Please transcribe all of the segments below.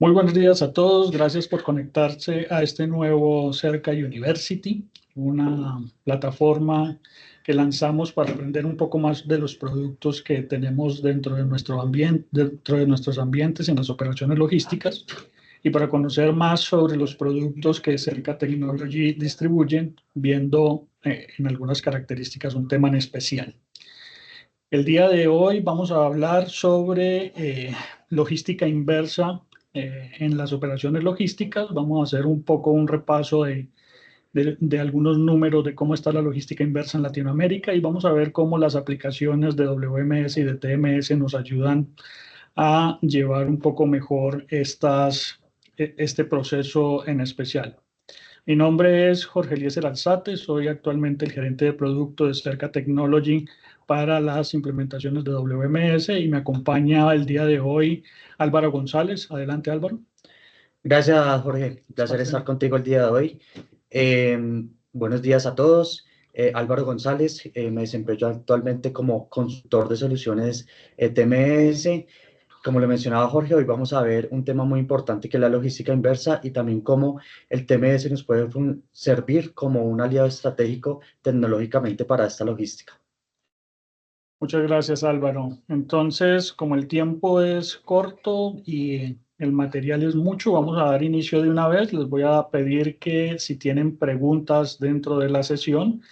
Muy buenos días a todos. Gracias por conectarse a este nuevo Cerca University, una plataforma que lanzamos para aprender un poco más de los productos que tenemos dentro de nuestro ambiente, dentro de nuestros ambientes en las operaciones logísticas y para conocer más sobre los productos que Cerca Technology distribuyen, viendo en algunas características un tema en especial. El día de hoy vamos a hablar sobre logística inversa en las operaciones logísticas. Vamos a hacer un poco un repaso de algunos números de cómo está la logística inversa en Latinoamérica y vamos a ver cómo las aplicaciones de WMS y de TMS nos ayudan a llevar un poco mejor este proceso en especial. Mi nombre es Jorge Eliezer Alzate, soy actualmente el gerente de producto de Cerca Technology para las implementaciones de WMS y me acompaña el día de hoy Álvaro González. Adelante, Álvaro. Gracias, Jorge. Un placer Estás estar en- contigo el día de hoy. Buenos días a todos. Álvaro González, me desempeño actualmente como consultor de soluciones TMS. Como le mencionaba Jorge, hoy vamos a ver un tema muy importante que es la logística inversa y también cómo el TMS nos puede servir como un aliado estratégico tecnológicamente para esta logística. Muchas gracias, Álvaro. Entonces, como el tiempo es corto y el material es mucho, vamos a dar inicio de una vez. Les voy a pedir que si tienen preguntas dentro de la sesión,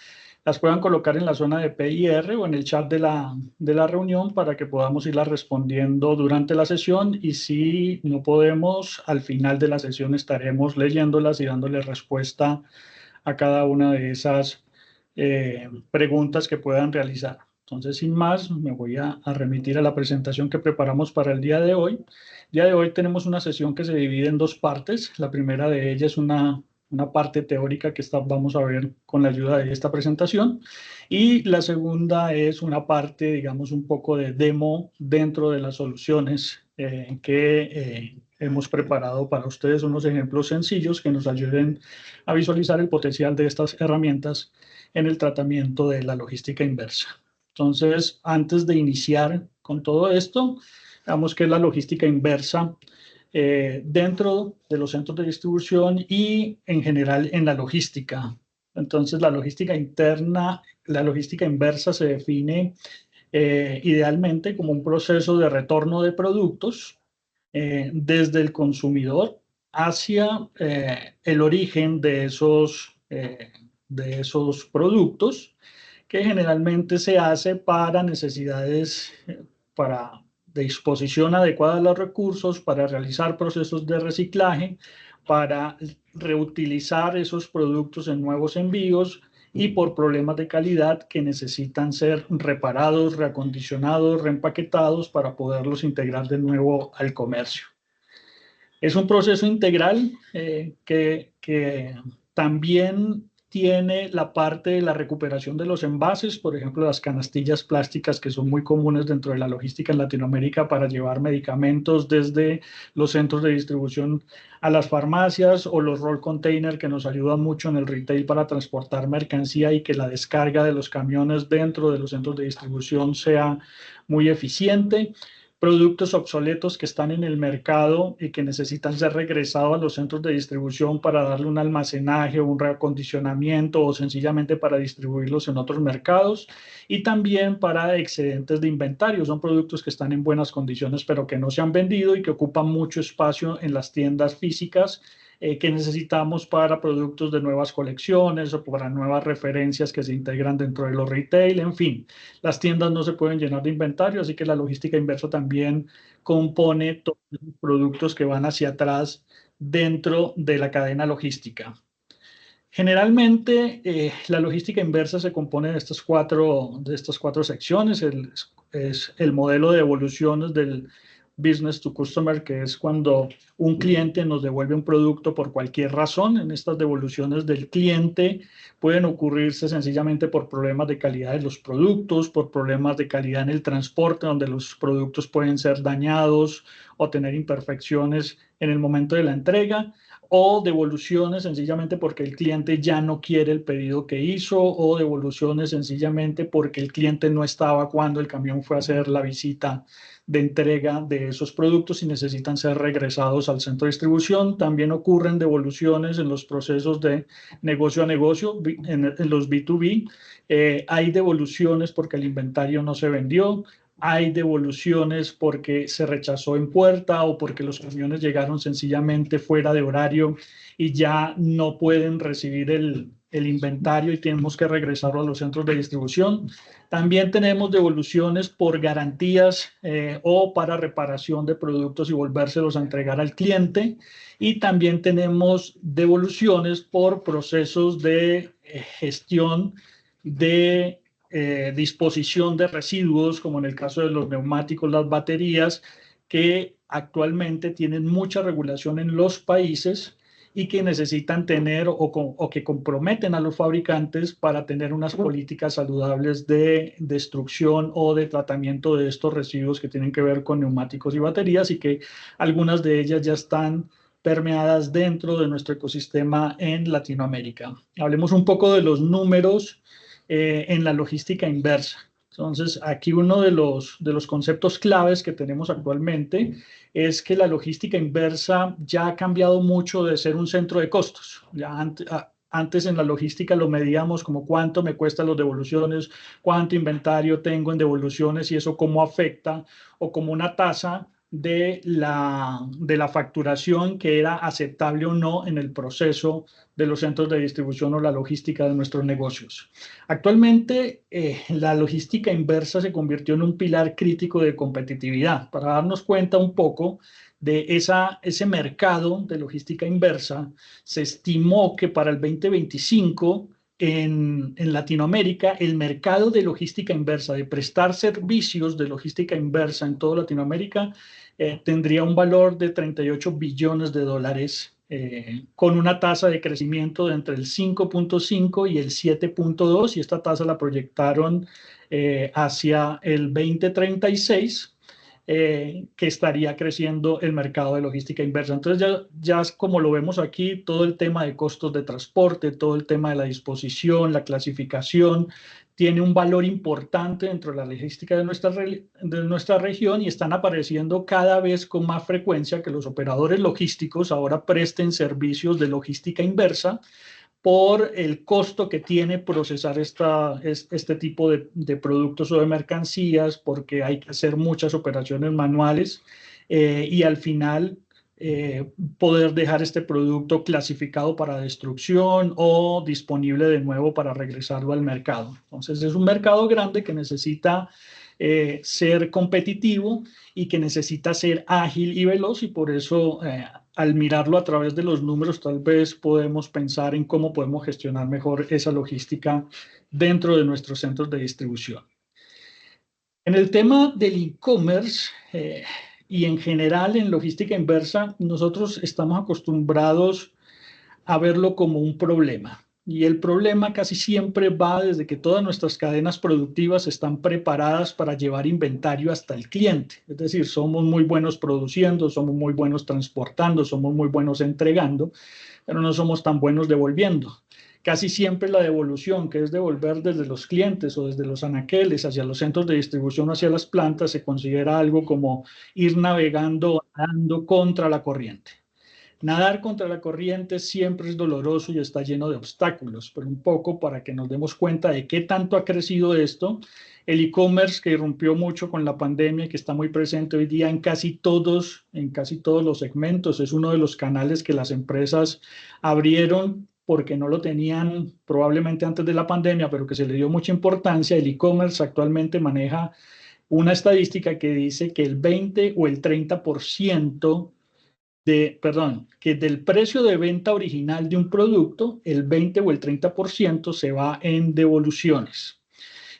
las puedan colocar en la zona de PIR o en el chat de la reunión para que podamos irlas respondiendo durante la sesión y si no podemos, al final de la sesión estaremos leyéndolas y dándoles respuesta a cada una de esas preguntas que puedan realizar. Entonces, sin más, me voy a remitir a la presentación que preparamos para el día de hoy. El día de hoy tenemos una sesión que se divide en dos partes. La primera de ellas es una parte teórica que vamos a ver con la ayuda de esta presentación. Y la segunda es una parte, digamos, un poco de demo dentro de las soluciones que hemos preparado para ustedes, unos ejemplos sencillos que nos ayuden a visualizar el potencial de estas herramientas en el tratamiento de la logística inversa. Entonces, antes de iniciar con todo esto, veamos qué es la logística inversa dentro de los centros de distribución y en general en la logística. Entonces, la logística interna, la logística inversa se define idealmente como un proceso de retorno de productos desde el consumidor hacia el origen de esos productos, que generalmente se hace para necesidades, para disposición adecuada de los recursos, para realizar procesos de reciclaje, para reutilizar esos productos en nuevos envíos y por problemas de calidad que necesitan ser reparados, reacondicionados, reempaquetados para poderlos integrar de nuevo al comercio. Es un proceso integral que también tiene la parte de la recuperación de los envases, por ejemplo, las canastillas plásticas que son muy comunes dentro de la logística en Latinoamérica para llevar medicamentos desde los centros de distribución a las farmacias o los roll container que nos ayudan mucho en el retail para transportar mercancía y que la descarga de los camiones dentro de los centros de distribución sea muy eficiente, productos obsoletos que están en el mercado y que necesitan ser regresados a los centros de distribución para darle un almacenaje o un reacondicionamiento o sencillamente para distribuirlos en otros mercados y también para excedentes de inventario. Son productos que están en buenas condiciones pero que no se han vendido y que ocupan mucho espacio en las tiendas físicas que necesitamos para productos de nuevas colecciones o para nuevas referencias que se integran dentro de los retail, en fin. Las tiendas no se pueden llenar de inventario, así que la logística inversa también compone todos los productos que van hacia atrás dentro de la cadena logística. Generalmente, la logística inversa se compone de estas cuatro secciones. Es el modelo de evoluciones del business to customer, que es cuando un cliente nos devuelve un producto por cualquier razón. En estas devoluciones del cliente pueden ocurrirse sencillamente por problemas de calidad de los productos, por problemas de calidad en el transporte, donde los productos pueden ser dañados o tener imperfecciones en el momento de la entrega, o devoluciones sencillamente porque el cliente ya no quiere el pedido que hizo, o devoluciones sencillamente porque el cliente no estaba cuando el camión fue a hacer la visita de entrega de esos productos y necesitan ser regresados al centro de distribución. También ocurren devoluciones en los procesos de negocio a negocio, en los B2B. Hay devoluciones porque el inventario no se vendió. Hay devoluciones porque se rechazó en puerta o porque los camiones llegaron sencillamente fuera de horario y ya no pueden recibir el inventario y tenemos que regresarlo a los centros de distribución. También tenemos devoluciones por garantías o para reparación de productos y volvérselos a entregar al cliente. Y también tenemos devoluciones por procesos de gestión de disposición de residuos, como en el caso de los neumáticos, las baterías, que actualmente tienen mucha regulación en los países y que necesitan tener o que comprometen a los fabricantes para tener unas políticas saludables de destrucción o de tratamiento de estos residuos que tienen que ver con neumáticos y baterías, y que algunas de ellas ya están permeadas dentro de nuestro ecosistema en Latinoamérica. Hablemos un poco de los números en la logística inversa. Entonces, aquí uno de los conceptos claves que tenemos actualmente es que la logística inversa ya ha cambiado mucho de ser un centro de costos. Ya antes en la logística lo medíamos como cuánto me cuestan las devoluciones, cuánto inventario tengo en devoluciones y eso cómo afecta, o como una tasa de la facturación que era aceptable o no en el proceso de los centros de distribución o la logística de nuestros negocios. Actualmente, la logística inversa se convirtió en un pilar crítico de competitividad. Para darnos cuenta un poco de ese mercado de logística inversa, se estimó que para el 2025 en Latinoamérica, el mercado de logística inversa, de prestar servicios de logística inversa en toda Latinoamérica, tendría un valor de 38 billones de dólares, con una tasa de crecimiento de entre el 5.5 y el 7.2, y esta tasa la proyectaron hacia el 2036. Que estaría creciendo el mercado de logística inversa. Entonces ya como lo vemos aquí, todo el tema de costos de transporte, todo el tema de la disposición, la clasificación, tiene un valor importante dentro de la logística de nuestra región, y están apareciendo cada vez con más frecuencia que los operadores logísticos ahora presten servicios de logística inversa por el costo que tiene procesar este tipo de productos o de mercancías, porque hay que hacer muchas operaciones manuales y al final poder dejar este producto clasificado para destrucción o disponible de nuevo para regresarlo al mercado. Entonces es un mercado grande que necesita ser competitivo y que necesita ser ágil y veloz, y por eso al mirarlo a través de los números tal vez podemos pensar en cómo podemos gestionar mejor esa logística dentro de nuestros centros de distribución. En el tema del e-commerce y en general en logística inversa, nosotros estamos acostumbrados a verlo como un problema. Y el problema casi siempre va desde que todas nuestras cadenas productivas están preparadas para llevar inventario hasta el cliente. Es decir, somos muy buenos produciendo, somos muy buenos transportando, somos muy buenos entregando, pero no somos tan buenos devolviendo. Casi siempre la devolución, que es devolver desde los clientes o desde los anaqueles hacia los centros de distribución, hacia las plantas, se considera algo como ir navegando, nadando contra la corriente. Nadar contra la corriente siempre es doloroso y está lleno de obstáculos, pero un poco para que nos demos cuenta de qué tanto ha crecido esto, el e-commerce, que irrumpió mucho con la pandemia, que está muy presente hoy día en casi todos los segmentos, es uno de los canales que las empresas abrieron porque no lo tenían probablemente antes de la pandemia, pero que se le dio mucha importancia. El e-commerce actualmente maneja una estadística que dice que el 20 o el 30% que del precio de venta original de un producto, el 20 o el 30% se va en devoluciones.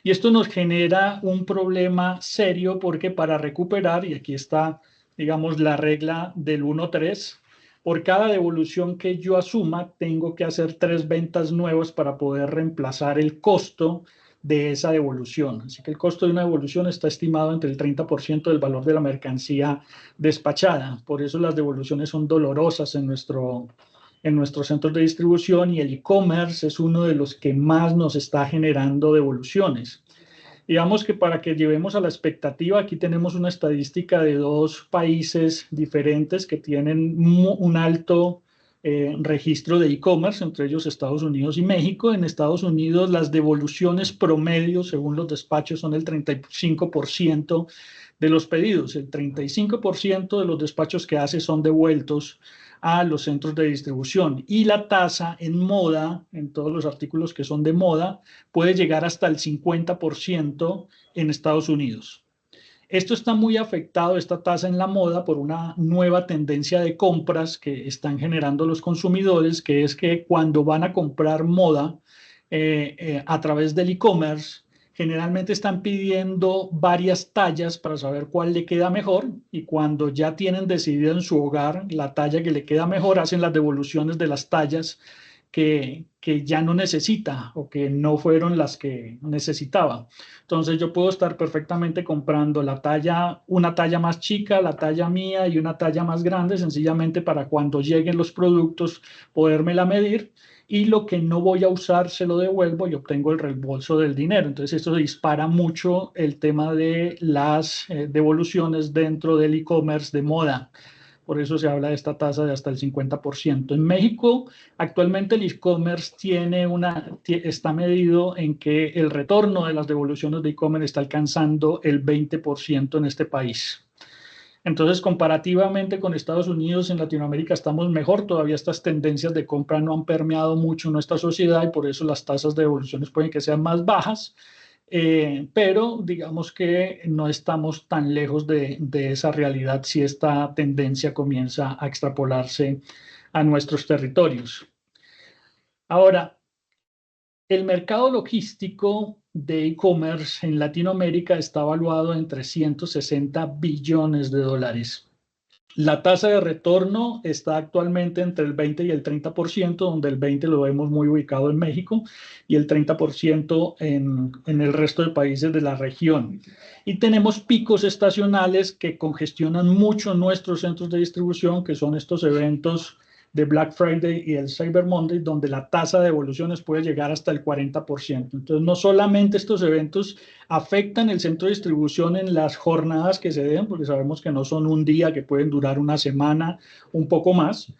Y esto nos genera un problema serio, porque para recuperar, y aquí está, digamos, la regla del 1-3, por cada devolución que yo asuma, tengo que hacer 3 ventas nuevas para poder reemplazar el costo de esa devolución. Así que el costo de una devolución está estimado entre el 30% del valor de la mercancía despachada. Por eso las devoluciones son dolorosas en nuestros centros de distribución, y el e-commerce es uno de los que más nos está generando devoluciones. Digamos que para que llevemos a la expectativa, aquí tenemos una estadística de dos países diferentes que tienen un alto registro de e-commerce, entre ellos Estados Unidos y México. En Estados Unidos las devoluciones promedio, según los despachos, son el 35% de los pedidos. El 35% de los despachos que hace son devueltos a los centros de distribución, y la tasa en moda, en todos los artículos que son de moda, puede llegar hasta el 50% en Estados Unidos. Esto está muy afectado, esta tasa en la moda, por una nueva tendencia de compras que están generando los consumidores, que es que cuando van a comprar moda a través del e-commerce, generalmente están pidiendo varias tallas para saber cuál le queda mejor, y cuando ya tienen decidido en su hogar la talla que le queda mejor, hacen las devoluciones de las tallas que ya no necesita o que no fueron las que necesitaba. Entonces yo puedo estar perfectamente comprando una talla más chica, la talla mía y una talla más grande, sencillamente para cuando lleguen los productos podérmela medir, y lo que no voy a usar se lo devuelvo y obtengo el reembolso del dinero. Entonces esto dispara mucho el tema de las devoluciones dentro del e-commerce de moda. Por eso se habla de esta tasa de hasta el 50%. En México, actualmente el e-commerce está medido en que el retorno de las devoluciones de e-commerce está alcanzando el 20% en este país. Entonces, comparativamente con Estados Unidos, en Latinoamérica estamos mejor. Todavía estas tendencias de compra no han permeado mucho en nuestra sociedad, y por eso las tasas de devoluciones pueden que sean más bajas. Pero digamos que no estamos tan lejos de esa realidad si esta tendencia comienza a extrapolarse a nuestros territorios. Ahora, el mercado logístico de e-commerce en Latinoamérica está evaluado en 360 billones de dólares. La tasa de retorno está actualmente entre el 20 y el 30%, donde el 20 lo vemos muy ubicado en México y el 30% en el resto de países de la región. Y tenemos picos estacionales que congestionan mucho nuestros centros de distribución, que son estos eventos de Black Friday y el Cyber Monday, donde la tasa de devoluciones puede llegar hasta el 40%. Entonces, no solamente estos eventos afectan el centro de distribución en las jornadas que se den, porque sabemos que no son un día, que pueden durar una semana, un poco más,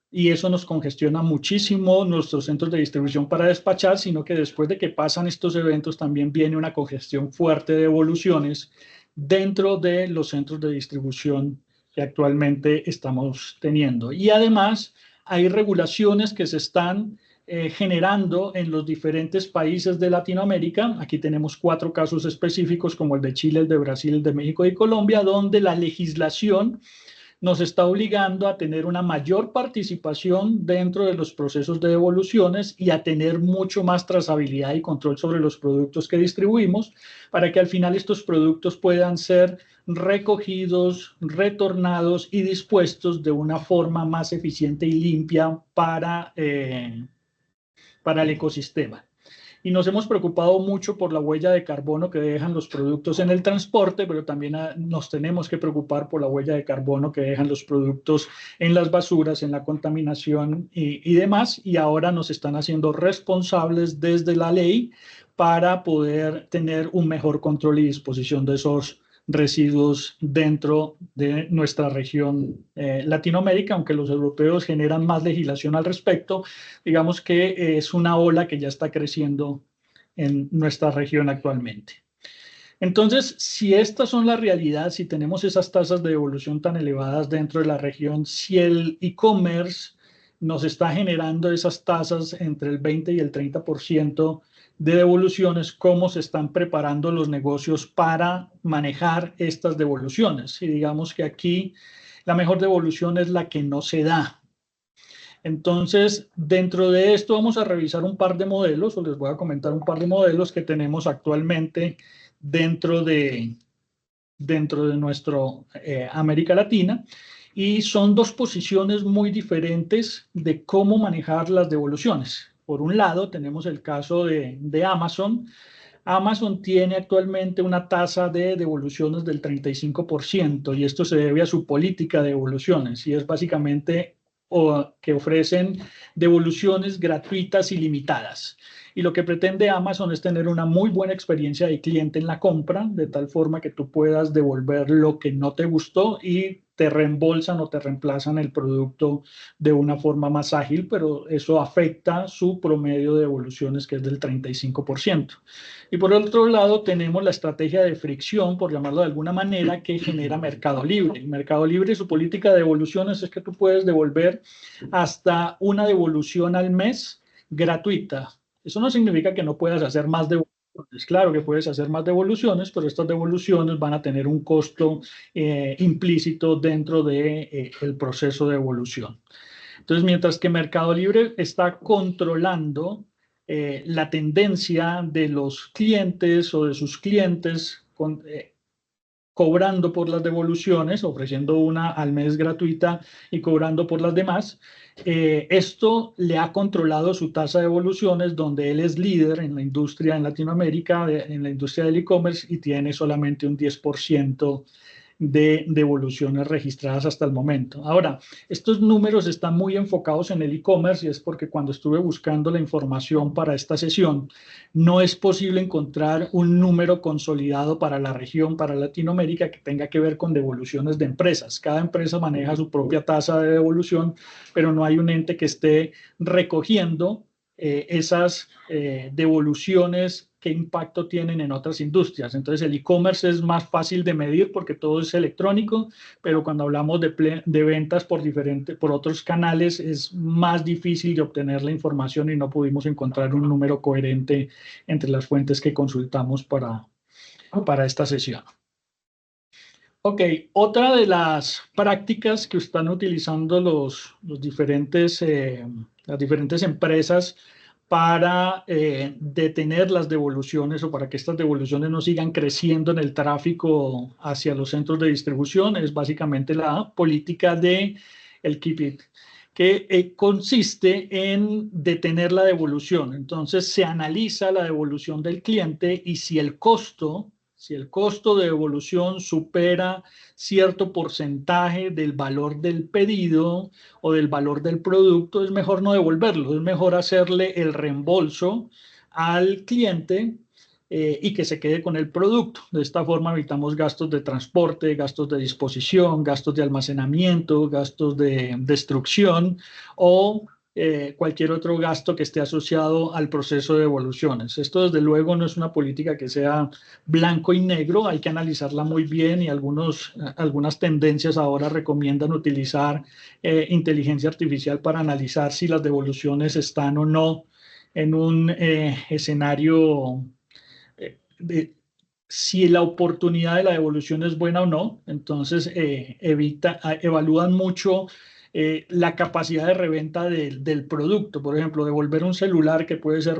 y eso nos congestiona muchísimo nuestros centros de distribución para despachar, sino que después de que pasan estos eventos también viene una congestión fuerte de devoluciones dentro de los centros de distribución que actualmente estamos teniendo. Y además hay regulaciones que se están generando en los diferentes países de Latinoamérica. Aquí tenemos 4 casos específicos, como el de Chile, el de Brasil, el de México y Colombia, donde la legislación nos está obligando a tener una mayor participación dentro de los procesos de devoluciones y a tener mucho más trazabilidad y control sobre los productos que distribuimos, para que al final estos productos puedan ser recogidos, retornados y dispuestos de una forma más eficiente y limpia para el ecosistema. Y nos hemos preocupado mucho por la huella de carbono que dejan los productos en el transporte, pero también nos tenemos que preocupar por la huella de carbono que dejan los productos en las basuras, en la contaminación y demás. Y ahora nos están haciendo responsables desde la ley para poder tener un mejor control y disposición de esos residuos dentro de nuestra región Latinoamérica. Aunque los europeos generan más legislación al respecto, digamos que es una ola que ya está creciendo en nuestra región actualmente. Entonces, si estas son la realidad, si tenemos esas tasas de devolución tan elevadas dentro de la región, si el e-commerce nos está generando esas tasas entre el 20 y el 30% de devoluciones, ¿cómo se están preparando los negocios para manejar estas devoluciones? Y digamos que aquí la mejor devolución es la que no se da. Entonces, dentro de esto vamos a revisar un par de modelos, o les voy a comentar un par de modelos que tenemos actualmente dentro de nuestra América Latina, y son dos posiciones muy diferentes de cómo manejar las devoluciones. Por un lado, tenemos el caso de Amazon. Amazon tiene actualmente una tasa de devoluciones del 35%, y esto se debe a su política de devoluciones, y es básicamente o que ofrecen devoluciones gratuitas y limitadas. Y lo que pretende Amazon es tener una muy buena experiencia de cliente en la compra, de tal forma que tú puedas devolver lo que no te gustó y te reembolsan o te reemplazan el producto de una forma más ágil, pero eso afecta su promedio de devoluciones, que es del 35%. Y por otro lado, tenemos la estrategia de fricción, por llamarlo de alguna manera, que genera Mercado Libre. Mercado Libre, su política de devoluciones es que tú puedes devolver hasta una devolución al mes gratuita. Eso no significa que no puedas hacer más devoluciones. Claro que puedes hacer más devoluciones, pero estas devoluciones van a tener un costo implícito dentro del proceso de devolución. Entonces, mientras que Mercado Libre está controlando la tendencia de los clientes o de sus clientes cobrando por las devoluciones, ofreciendo una al mes gratuita y cobrando por las demás, esto le ha controlado su tasa de devoluciones, donde él es líder en la industria en Latinoamérica, en la industria del e-commerce, y tiene solamente un 10% de devoluciones registradas hasta el momento. Ahora, estos números están muy enfocados en el e-commerce y es porque cuando estuve buscando la información para esta sesión, no es posible encontrar un número consolidado para la región, para Latinoamérica, que tenga que ver con devoluciones de empresas. Cada empresa maneja su propia tasa de devolución, pero no hay un ente que esté recogiendo esas devoluciones, qué impacto tienen en otras industrias. Entonces el e-commerce es más fácil de medir porque todo es electrónico, pero cuando hablamos de ventas por otros canales es más difícil de obtener la información y no pudimos encontrar un número coherente entre las fuentes que consultamos para esta sesión. Ok, otra de las prácticas que están utilizando las diferentes empresas para detener las devoluciones o para que estas devoluciones no sigan creciendo en el tráfico hacia los centros de distribución es básicamente la política de el Keep It, que consiste en detener la devolución. Entonces se analiza la devolución del cliente y si el costo de devolución supera cierto porcentaje del valor del pedido o del valor del producto, es mejor no devolverlo, es mejor hacerle el reembolso al cliente y que se quede con el producto. De esta forma evitamos gastos de transporte, gastos de disposición, gastos de almacenamiento, gastos de destrucción o cualquier otro gasto que esté asociado al proceso de devoluciones. Esto desde luego no es una política que sea blanco y negro, hay que analizarla muy bien y algunas tendencias ahora recomiendan utilizar inteligencia artificial para analizar si las devoluciones están o no en un escenario si la oportunidad de la devolución es buena o no. Entonces evalúan mucho la capacidad de reventa del producto. Por ejemplo, devolver un celular que puede ser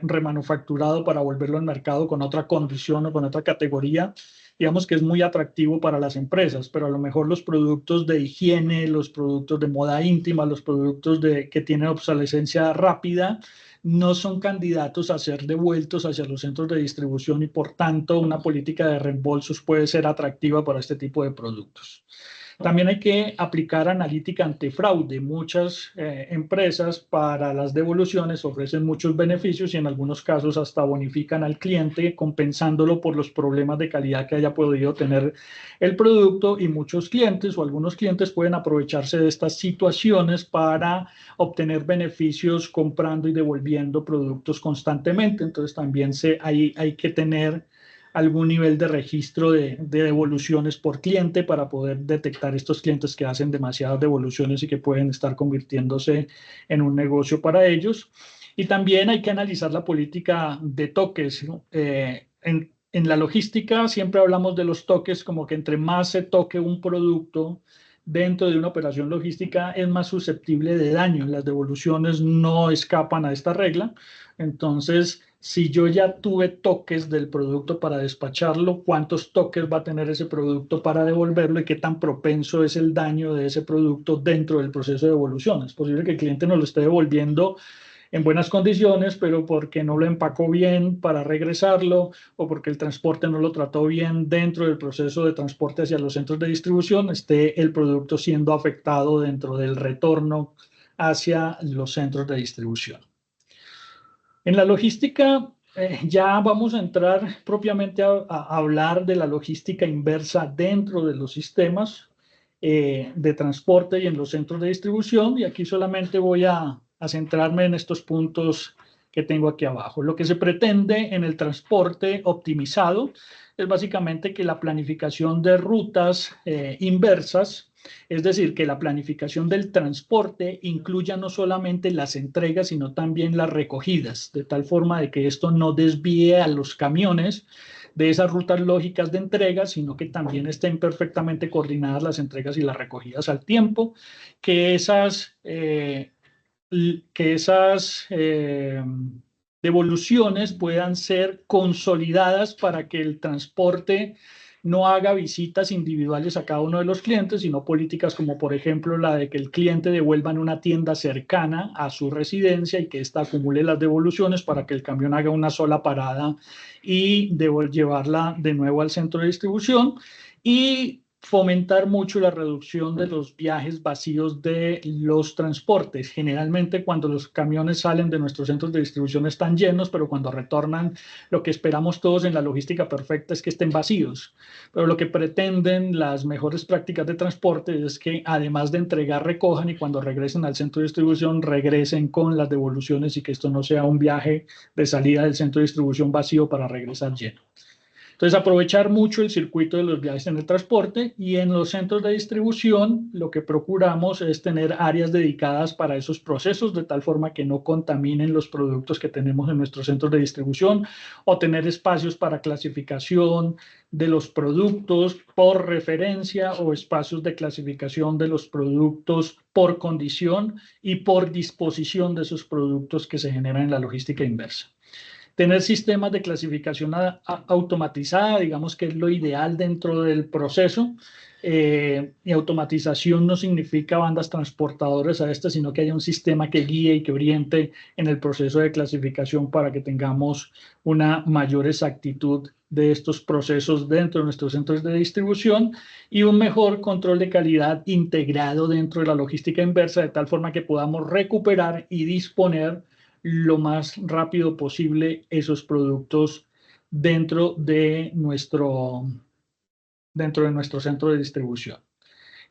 remanufacturado para volverlo al mercado con otra condición o con otra categoría, digamos que es muy atractivo para las empresas, pero a lo mejor los productos de higiene, los productos de moda íntima, los productos que tienen obsolescencia rápida, no son candidatos a ser devueltos hacia los centros de distribución y por tanto una política de reembolsos puede ser atractiva para este tipo de productos. También hay que aplicar analítica antifraude. Muchas empresas para las devoluciones ofrecen muchos beneficios y en algunos casos hasta bonifican al cliente compensándolo por los problemas de calidad que haya podido tener el producto y muchos clientes o algunos clientes pueden aprovecharse de estas situaciones para obtener beneficios comprando y devolviendo productos constantemente. Entonces también hay que tener algún nivel de registro de devoluciones por cliente para poder detectar estos clientes que hacen demasiadas devoluciones y que pueden estar convirtiéndose en un negocio para ellos. Y también hay que analizar la política de toques, ¿no? En la logística siempre hablamos de los toques como que entre más se toque un producto dentro de una operación logística es más susceptible de daño. Las devoluciones no escapan a esta regla. Entonces, si yo ya tuve toques del producto para despacharlo, ¿cuántos toques va a tener ese producto para devolverlo y qué tan propenso es el daño de ese producto dentro del proceso de devolución? Es posible que el cliente nos lo esté devolviendo en buenas condiciones, pero porque no lo empacó bien para regresarlo o porque el transporte no lo trató bien dentro del proceso de transporte hacia los centros de distribución, esté el producto siendo afectado dentro del retorno hacia los centros de distribución. En la logística, ya vamos a entrar propiamente a hablar de la logística inversa dentro de los sistemas de transporte y en los centros de distribución, y aquí solamente voy a centrarme en estos puntos que tengo aquí abajo. Lo que se pretende en el transporte optimizado es básicamente que la planificación de rutas inversas, es decir, que la planificación del transporte incluya no solamente las entregas, sino también las recogidas, de tal forma de que esto no desvíe a los camiones de esas rutas lógicas de entrega, sino que también estén perfectamente coordinadas las entregas y las recogidas al tiempo, que esas devoluciones puedan ser consolidadas para que el transporte no haga visitas individuales a cada uno de los clientes, sino políticas como, por ejemplo, la de que el cliente devuelva en una tienda cercana a su residencia y que ésta acumule las devoluciones para que el camión haga una sola parada y llevarla de nuevo al centro de distribución. Y fomentar mucho la reducción de los viajes vacíos de los transportes. Generalmente cuando los camiones salen de nuestros centros de distribución están llenos, pero cuando retornan lo que esperamos todos en la logística perfecta es que estén vacíos. Pero lo que pretenden las mejores prácticas de transporte es que además de entregar, recojan y cuando regresen al centro de distribución regresen con las devoluciones y que esto no sea un viaje de salida del centro de distribución vacío para regresar lleno. Entonces, aprovechar mucho el circuito de los viajes en el transporte y en los centros de distribución, lo que procuramos es tener áreas dedicadas para esos procesos, de tal forma que no contaminen los productos que tenemos en nuestros centros de distribución, o tener espacios para clasificación de los productos por referencia o espacios de clasificación de los productos por condición y por disposición de esos productos que se generan en la logística inversa. Tener sistemas de clasificación automatizada, digamos que es lo ideal dentro del proceso. Y automatización no significa bandas transportadoras a estas, sino que haya un sistema que guíe y que oriente en el proceso de clasificación para que tengamos una mayor exactitud de estos procesos dentro de nuestros centros de distribución y un mejor control de calidad integrado dentro de la logística inversa, de tal forma que podamos recuperar y disponer lo más rápido posible esos productos dentro de nuestro centro de distribución.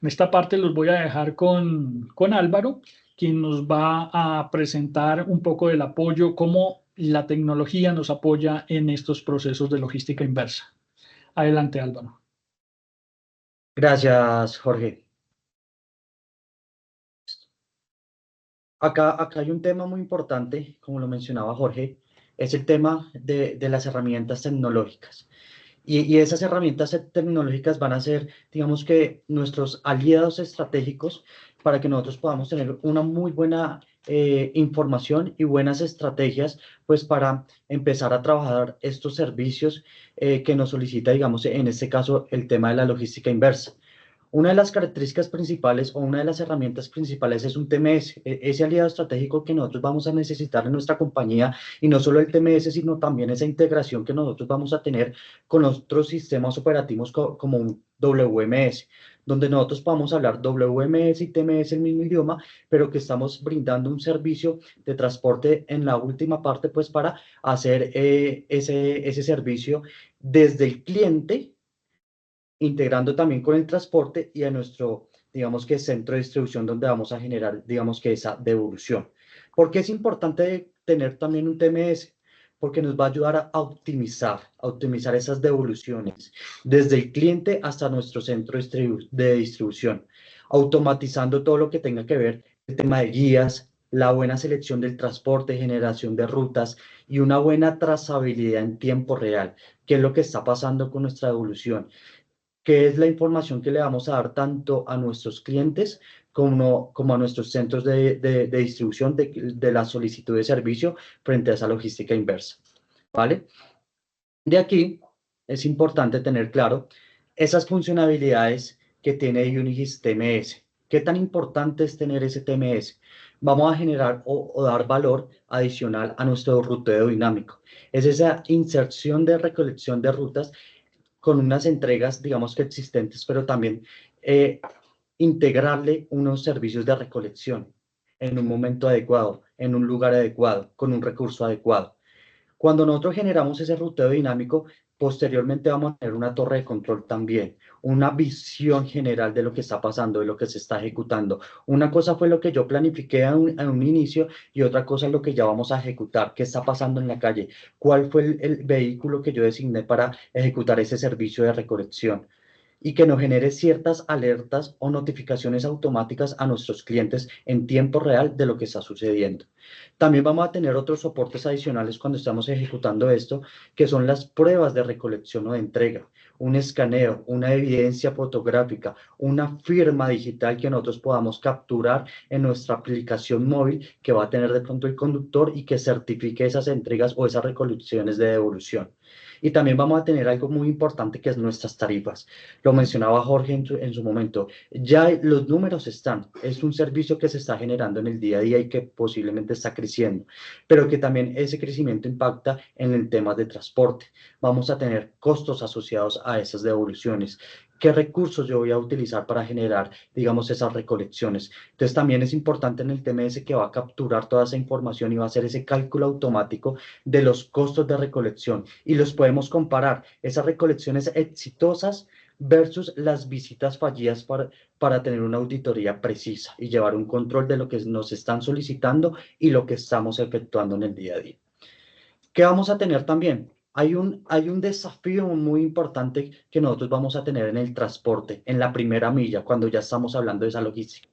En esta parte los voy a dejar con Álvaro, quien nos va a presentar un poco del apoyo, cómo la tecnología nos apoya en estos procesos de logística inversa. Adelante, Álvaro. Gracias, Jorge. Acá hay un tema muy importante, como lo mencionaba Jorge, es el tema de las herramientas tecnológicas. Y esas herramientas tecnológicas van a ser, digamos que, nuestros aliados estratégicos para que nosotros podamos tener una muy buena información y buenas estrategias, pues para empezar a trabajar estos servicios que nos solicita, digamos, en este caso, el tema de la logística inversa. Una de las características principales o una de las herramientas principales es un TMS, ese aliado estratégico que nosotros vamos a necesitar en nuestra compañía, y no solo el TMS, sino también esa integración que nosotros vamos a tener con otros sistemas operativos como un WMS, donde nosotros podamos hablar WMS y TMS el mismo idioma, pero que estamos brindando un servicio de transporte en la última parte, pues para hacer ese servicio desde el cliente, integrando también con el transporte y a nuestro, digamos que centro de distribución donde vamos a generar, digamos que esa devolución. ¿Por qué es importante tener también un TMS? Porque nos va a ayudar a optimizar esas devoluciones desde el cliente hasta nuestro centro de distribución, automatizando todo lo que tenga que ver el tema de guías, la buena selección del transporte, generación de rutas y una buena trazabilidad en tiempo real. ¿Qué es lo que está pasando con nuestra devolución? ¿Qué es la información que le vamos a dar tanto a nuestros clientes como a nuestros centros de distribución de la solicitud de servicio frente a esa logística inversa? ¿Vale? De aquí es importante tener claro esas funcionalidades que tiene Unigis TMS. ¿Qué tan importante es tener ese TMS? vamos a generar o dar valor adicional a nuestro ruteo dinámico. Es esa inserción de recolección de rutas con unas entregas, digamos que existentes, pero también integrarle unos servicios de recolección en un momento adecuado, en un lugar adecuado, con un recurso adecuado. Cuando nosotros generamos ese ruteo dinámico, posteriormente vamos a tener una torre de control también, una visión general de lo que está pasando, de lo que se está ejecutando. Una cosa fue lo que yo planifiqué a un inicio y otra cosa es lo que ya vamos a ejecutar, qué está pasando en la calle, cuál fue el vehículo que yo designé para ejecutar ese servicio de recolección y que nos genere ciertas alertas o notificaciones automáticas a nuestros clientes en tiempo real de lo que está sucediendo. También vamos a tener otros soportes adicionales cuando estamos ejecutando esto, que son las pruebas de recolección o de entrega, un escaneo, una evidencia fotográfica, una firma digital que nosotros podamos capturar en nuestra aplicación móvil que va a tener de pronto el conductor y que certifique esas entregas o esas recolecciones de devolución. Y también vamos a tener algo muy importante que es nuestras tarifas. Lo mencionaba Jorge en su momento. Ya los números están. Es un servicio que se está generando en el día a día y que posiblemente está creciendo, pero que también ese crecimiento impacta en el tema de transporte. Vamos a tener costos asociados a esas devoluciones. ¿Qué recursos yo voy a utilizar para generar, digamos, esas recolecciones? Entonces, también es importante en el TMS que va a capturar toda esa información y va a hacer ese cálculo automático de los costos de recolección y los podemos comparar. Esas recolecciones exitosas versus las visitas fallidas para tener una auditoría precisa y llevar un control de lo que nos están solicitando y lo que estamos efectuando en el día a día. ¿Qué vamos a tener también? Hay un desafío muy importante que nosotros vamos a tener en el transporte, en la primera milla, cuando ya estamos hablando de esa logística,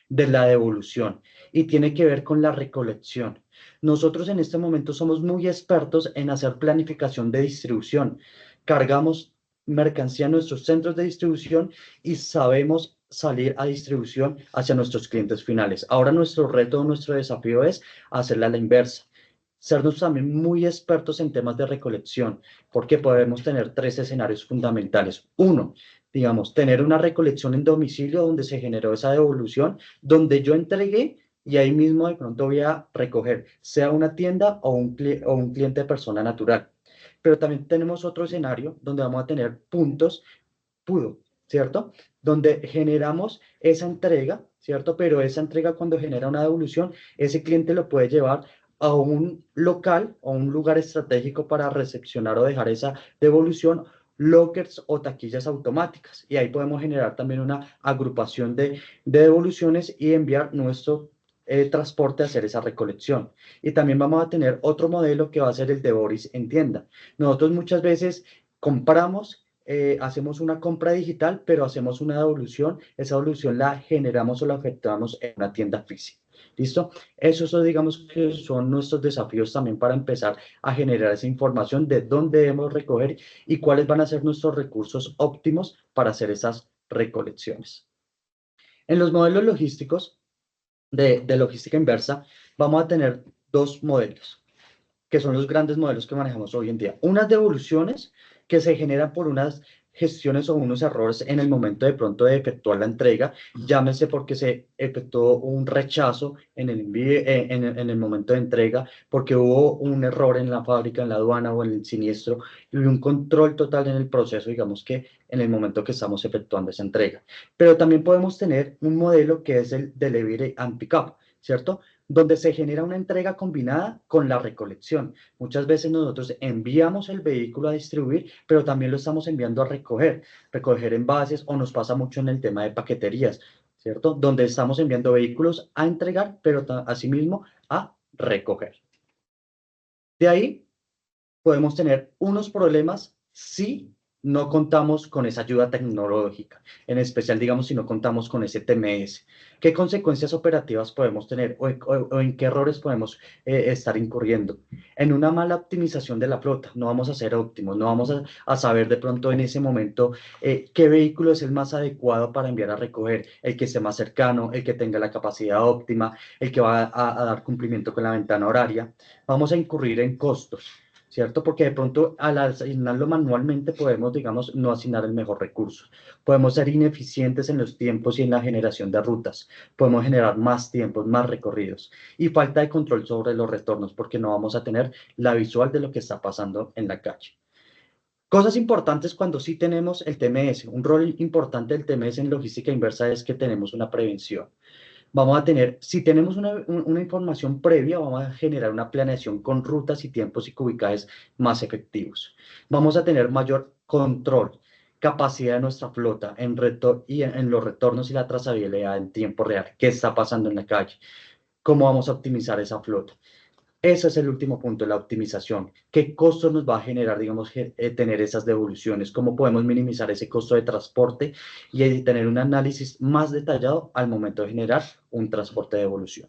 de la devolución, y tiene que ver con la recolección. Nosotros en este momento somos muy expertos en hacer planificación de distribución. Cargamos mercancía a nuestros centros de distribución y sabemos salir a distribución hacia nuestros clientes finales. Ahora nuestro reto, nuestro desafío es hacerla a la inversa. Sernos también muy expertos en temas de recolección, porque podemos tener tres escenarios fundamentales. Uno, digamos, tener una recolección en domicilio donde se generó esa devolución, donde yo entregué y ahí mismo de pronto voy a recoger, sea una tienda o un cliente de persona natural. Pero también tenemos otro escenario donde vamos a tener puntos pudo, ¿cierto? Donde generamos esa entrega, ¿cierto? Pero esa entrega cuando genera una devolución, ese cliente lo puede llevar a un local o un lugar estratégico para recepcionar o dejar esa devolución, lockers o taquillas automáticas. Y ahí podemos generar también una agrupación de devoluciones y enviar nuestro transporte a hacer esa recolección. Y también vamos a tener otro modelo que va a ser el de Boris en tienda. Nosotros muchas veces compramos, hacemos una compra digital, pero hacemos una devolución. Esa devolución la generamos o la efectuamos en una tienda física. ¿Listo? Eso digamos que son nuestros desafíos también para empezar a generar esa información de dónde debemos recoger y cuáles van a ser nuestros recursos óptimos para hacer esas recolecciones. En los modelos logísticos de logística inversa, vamos a tener dos modelos que son los grandes modelos que manejamos hoy en día. Unas devoluciones que se generan por unas gestiones o unos errores en el momento de pronto de efectuar la entrega, llámese porque se efectuó un rechazo en el envío, en el momento de entrega, porque hubo un error en la fábrica, en la aduana o en el siniestro, y un control total en el proceso, digamos que en el momento que estamos efectuando esa entrega. Pero también podemos tener un modelo que es el delivery and pickup, ¿cierto? Donde se genera una entrega combinada con la recolección. Muchas veces nosotros enviamos el vehículo a distribuir, pero también lo estamos enviando a recoger envases o nos pasa mucho en el tema de paqueterías, ¿cierto? Donde estamos enviando vehículos a entregar, pero asimismo a recoger. De ahí podemos tener unos problemas si no contamos con esa ayuda tecnológica, en especial, digamos, si no contamos con ese TMS. ¿Qué consecuencias operativas podemos tener o en qué errores podemos estar incurriendo? En una mala optimización de la flota, no vamos a ser óptimos, no vamos a saber de pronto en ese momento qué vehículo es el más adecuado para enviar a recoger, el que esté más cercano, el que tenga la capacidad óptima, el que va a dar cumplimiento con la ventana horaria. Vamos a incurrir en costos. ¿cierto? Porque de pronto al asignarlo manualmente podemos, digamos, no asignar el mejor recurso. Podemos ser ineficientes en los tiempos y en la generación de rutas. Podemos generar más tiempos, más recorridos. Y falta de control sobre los retornos, porque no vamos a tener la visual de lo que está pasando en la calle. Cosas importantes cuando sí tenemos el TMS. Un rol importante del TMS en logística inversa es que tenemos una prevención. Vamos a tener, si tenemos una información previa, vamos a generar una planeación con rutas y tiempos y cubicajes más efectivos. Vamos a tener mayor control, capacidad de nuestra flota en los retornos y la trazabilidad en tiempo real. ¿Qué está pasando en la calle? ¿Cómo vamos a optimizar esa flota? Ese es el último punto, la optimización. ¿Qué costo nos va a generar, digamos, tener esas devoluciones? ¿Cómo podemos minimizar ese costo de transporte y tener un análisis más detallado al momento de generar un transporte de devolución?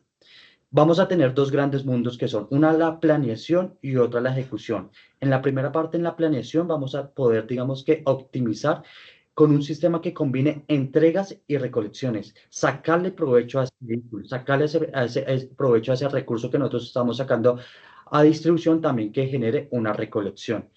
Vamos a tener dos grandes mundos que son una la planeación y otra la ejecución. En la primera parte, en la planeación, vamos a poder, digamos que, optimizar con un sistema que combine entregas y recolecciones, sacarle provecho a ese vehículo, sacarle ese provecho a ese recurso que nosotros estamos sacando a distribución también que genere una recolección.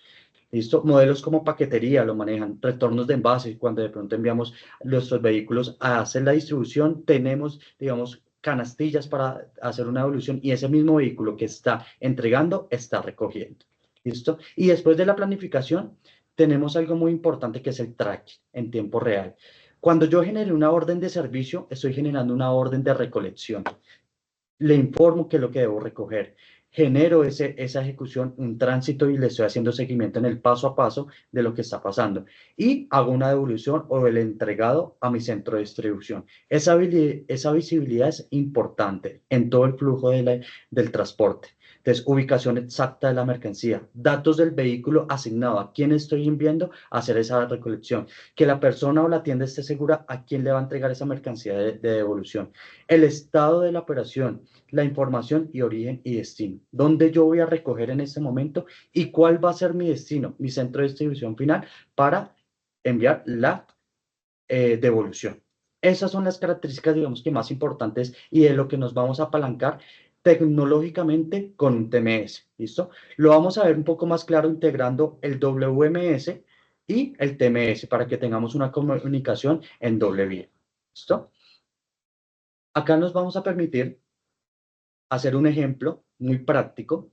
¿Listo? Modelos como paquetería lo manejan, retornos de envases, cuando de pronto enviamos nuestros vehículos a hacer la distribución, tenemos, digamos, canastillas para hacer una devolución y ese mismo vehículo que está entregando está recogiendo. ¿Listo? Y después de la planificación, tenemos algo muy importante que es el tracking en tiempo real. Cuando yo genere una orden de servicio, estoy generando una orden de recolección. Le informo qué es lo que debo recoger, genero esa ejecución, un tránsito y le estoy haciendo seguimiento en el paso a paso de lo que está pasando y hago una devolución o el entregado a mi centro de distribución. Esa visibilidad es importante en todo el flujo del transporte. Entonces, ubicación exacta de la mercancía, datos del vehículo asignado, a quién estoy enviando a hacer esa recolección, que la persona o la tienda esté segura a quién le va a entregar esa mercancía de devolución, el estado de la operación, la información y origen y destino. ¿Dónde yo voy a recoger en este momento y cuál va a ser mi destino, mi centro de distribución final para enviar la devolución? Esas son las características, digamos, que más importantes y de lo que nos vamos a apalancar tecnológicamente con un TMS. ¿Listo? Lo vamos a ver un poco más claro integrando el WMS y el TMS para que tengamos una comunicación en doble vía. ¿Listo? Acá nos vamos a permitir hacer un ejemplo muy práctico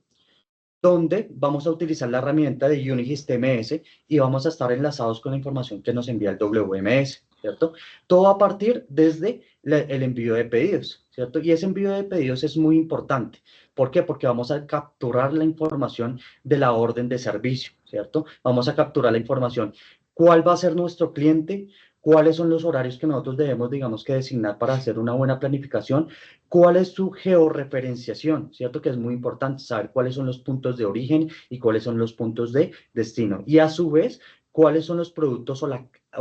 donde vamos a utilizar la herramienta de Unigis TMS y vamos a estar enlazados con la información que nos envía el WMS, ¿cierto? Todo a partir desde el envío de pedidos, ¿cierto? Y ese envío de pedidos es muy importante. ¿Por qué? Porque vamos a capturar la información de la orden de servicio, ¿cierto? Vamos a capturar la información. ¿Cuál va a ser nuestro cliente? ¿Cuáles son los horarios que nosotros debemos, digamos, que designar para hacer una buena planificación? ¿Cuál es su georreferenciación? ¿Cierto? Que es muy importante saber cuáles son los puntos de origen y cuáles son los puntos de destino. Y a su vez, cuáles son los productos o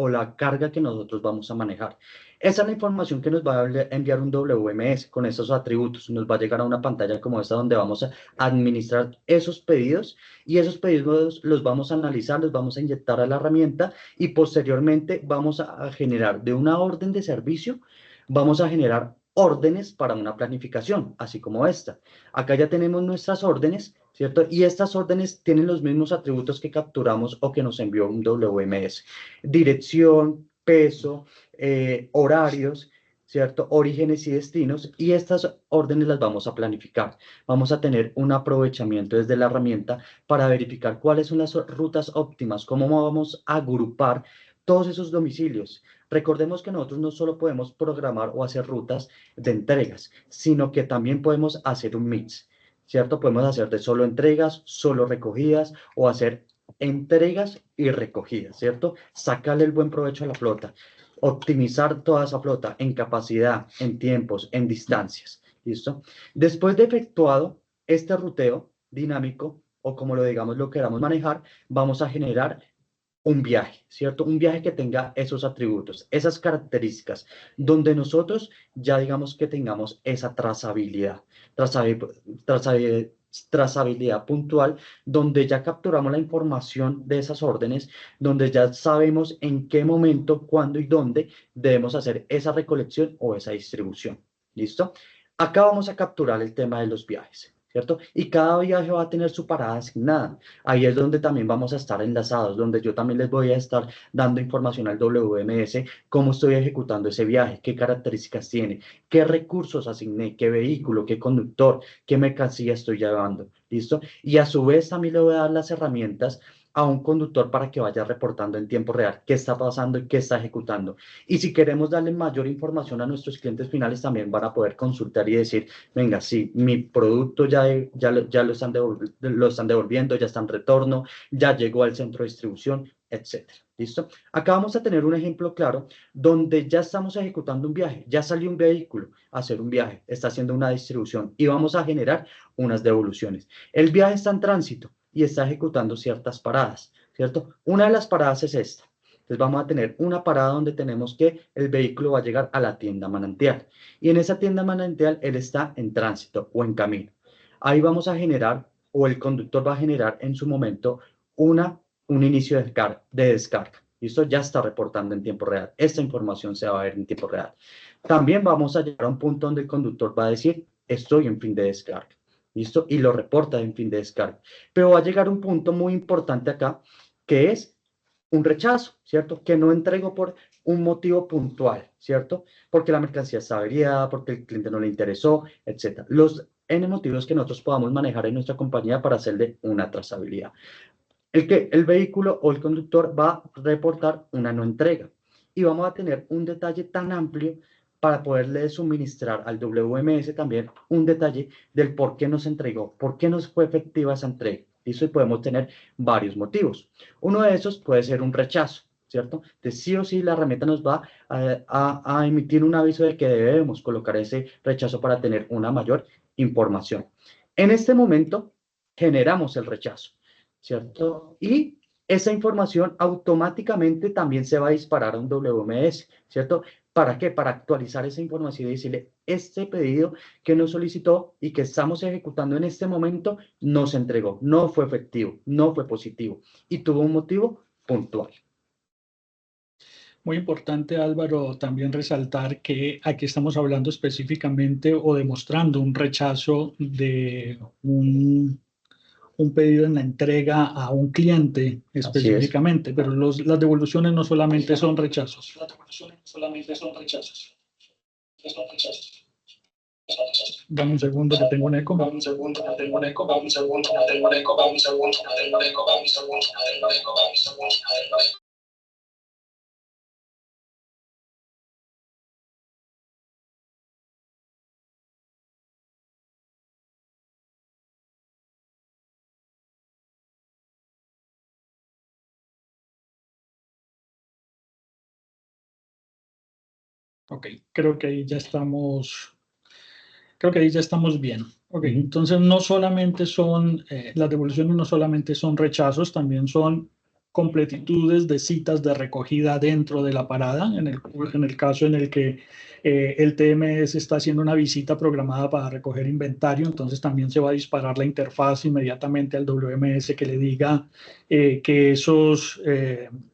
la carga que nosotros vamos a manejar. Esa es la información que nos va a enviar un WMS con esos atributos. Nos va a llegar a una pantalla como esta donde vamos a administrar esos pedidos y esos pedidos los vamos a analizar, los vamos a inyectar a la herramienta y posteriormente vamos a generar de una orden de servicio, vamos a generar órdenes para una planificación, así como esta. Acá ya tenemos nuestras órdenes, ¿cierto? Y estas órdenes tienen los mismos atributos que capturamos o que nos envió un WMS. Dirección, peso, horarios, ¿cierto? Orígenes y destinos. Y estas órdenes las vamos a planificar. Vamos a tener un aprovechamiento desde la herramienta para verificar cuáles son las rutas óptimas, cómo vamos a agrupar todos esos domicilios. Recordemos que nosotros no solo podemos programar o hacer rutas de entregas, sino que también podemos hacer un mix, ¿cierto? Podemos hacer de solo entregas, solo recogidas o hacer entregas y recogidas, ¿cierto? Sacarle el buen provecho a la flota, optimizar toda esa flota en capacidad, en tiempos, en distancias, ¿listo? Después de efectuado este ruteo dinámico o como lo digamos lo queramos manejar, vamos a generar un viaje, ¿cierto? Un viaje que tenga esos atributos, esas características, donde nosotros ya digamos que tengamos esa trazabilidad puntual, donde ya capturamos la información de esas órdenes, donde ya sabemos en qué momento, cuándo y dónde debemos hacer esa recolección o esa distribución. ¿Listo? Acá vamos a capturar el tema de los viajes. ¿cierto? Y cada viaje va a tener su parada asignada. Ahí es donde también vamos a estar enlazados, donde yo también les voy a estar dando información al WMS, cómo estoy ejecutando ese viaje, qué características tiene, qué recursos asigné, qué vehículo, qué conductor, qué mercancía estoy llevando, ¿listo? Y a su vez también le voy a dar las herramientas a un conductor para que vaya reportando en tiempo real qué está pasando y qué está ejecutando. Y si queremos darle mayor información a nuestros clientes finales, también van a poder consultar y decir, venga, sí, mi producto ya lo están devolviendo, ya está en retorno, ya llegó al centro de distribución, etcétera. ¿Listo? Acá vamos a tener un ejemplo claro donde ya estamos ejecutando un viaje, ya salió un vehículo a hacer un viaje, está haciendo una distribución y vamos a generar unas devoluciones. El viaje está en tránsito y está ejecutando ciertas paradas, ¿cierto? Una de las paradas es esta. Entonces vamos a tener una parada donde tenemos que el vehículo va a llegar a la tienda manantial y en esa tienda manantial él está en tránsito o en camino. Ahí vamos a generar o el conductor va a generar en su momento un inicio de descarga. Y esto ya está reportando en tiempo real. Esta información se va a ver en tiempo real. También vamos a llegar a un punto donde el conductor va a decir, estoy en fin de descarga. ¿Listo? Y lo reporta en fin de descarga. Pero va a llegar un punto muy importante acá, que es un rechazo, ¿cierto? Que no entrego por un motivo puntual, ¿cierto? Porque la mercancía está averiada, porque el cliente no le interesó, etc. Los N motivos que nosotros podamos manejar en nuestra compañía para hacerle una trazabilidad. El vehículo o el conductor va a reportar una no entrega y vamos a tener un detalle tan amplio para poderle suministrar al WMS también un detalle del por qué nos entregó, por qué nos fue efectiva esa entrega. Y podemos tener varios motivos. Uno de esos puede ser un rechazo, ¿cierto? De sí o sí la herramienta nos va a emitir un aviso de que debemos colocar ese rechazo para tener una mayor información. En este momento generamos el rechazo, ¿cierto? Y esa información automáticamente también se va a disparar a un WMS, ¿cierto? ¿Para qué? Para actualizar esa información y decirle, este pedido que nos solicitó y que estamos ejecutando en este momento no se entregó, no fue efectivo, no fue positivo y tuvo un motivo puntual. Muy importante, Álvaro, también resaltar que aquí estamos hablando específicamente o demostrando un rechazo de un pedido en la entrega a un cliente Así es. específicamente, pero las devoluciones no solamente son rechazos. Las devoluciones solamente son rechazos. Son rechazos. Dame un segundo que tengo un eco. Dame un segundo que tengo un eco. Dame un segundo que tengo un eco. Dame un segundo que tengo un eco. Dame un segundo que tengo un eco. Dame un segundo que tengo un eco. Ok, creo que ahí ya estamos. Creo que ahí ya estamos bien. Ok, entonces no solamente son, las devoluciones no solamente son rechazos, también son completitudes de citas de recogida dentro de la parada, en el caso en el que el TMS está haciendo una visita programada para recoger inventario, entonces también se va a disparar la interfaz inmediatamente al WMS que le diga que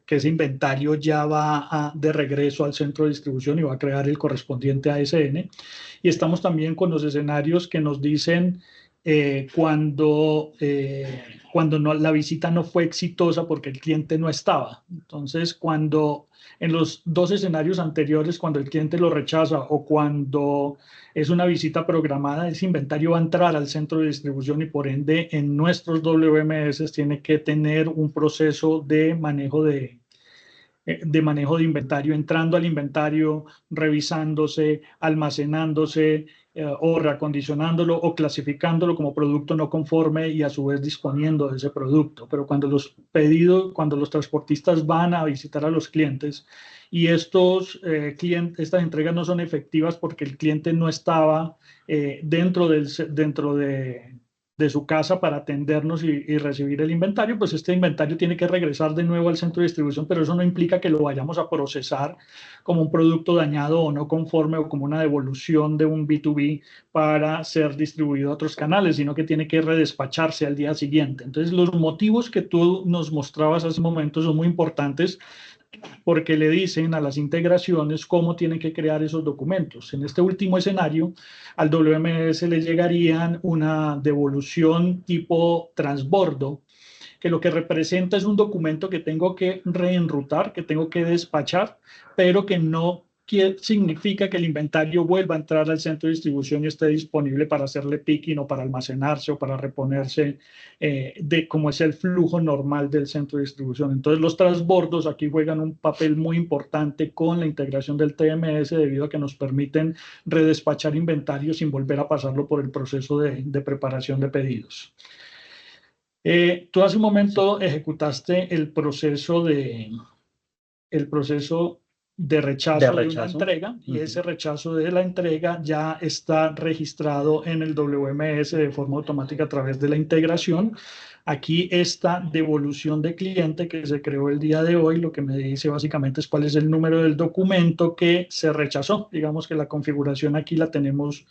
que ese inventario ya va de regreso al centro de distribución y va a crear el correspondiente ASN. Y estamos también con los escenarios que nos dicen cuando la visita no fue exitosa porque el cliente no estaba. Entonces, cuando en los dos escenarios anteriores, cuando el cliente lo rechaza o cuando es una visita programada, ese inventario va a entrar al centro de distribución y por ende en nuestros WMS tiene que tener un proceso de manejo de inventario, entrando al inventario, revisándose, almacenándose o reacondicionándolo o clasificándolo como producto no conforme y a su vez disponiendo de ese producto. Pero cuando cuando los transportistas van a visitar a los clientes y estas entregas no son efectivas porque el cliente no estaba dentro de su casa para atendernos y recibir el inventario, pues este inventario tiene que regresar de nuevo al centro de distribución, pero eso no implica que lo vayamos a procesar como un producto dañado o no conforme o como una devolución de un B2B para ser distribuido a otros canales, sino que tiene que redespacharse al día siguiente. Entonces, los motivos que tú nos mostrabas hace un momento son muy importantes porque le dicen a las integraciones cómo tienen que crear esos documentos. En este último escenario, al WMS le llegarían una devolución tipo transbordo, que lo que representa es un documento que tengo que reenrutar, que tengo que despachar, pero que no significa que el inventario vuelva a entrar al centro de distribución y esté disponible para hacerle picking o para almacenarse o para reponerse de como es el flujo normal del centro de distribución. Entonces los transbordos aquí juegan un papel muy importante con la integración del TMS debido a que nos permiten redespachar inventario sin volver a pasarlo por el proceso de preparación de pedidos. Tú hace un momento ejecutaste el proceso de rechazo de una entrega y ese rechazo de la entrega ya está registrado en el WMS de forma automática a través de la integración. Aquí esta devolución de cliente que se creó el día de hoy, lo que me dice básicamente es cuál es el número del documento que se rechazó. Digamos que la configuración aquí la tenemos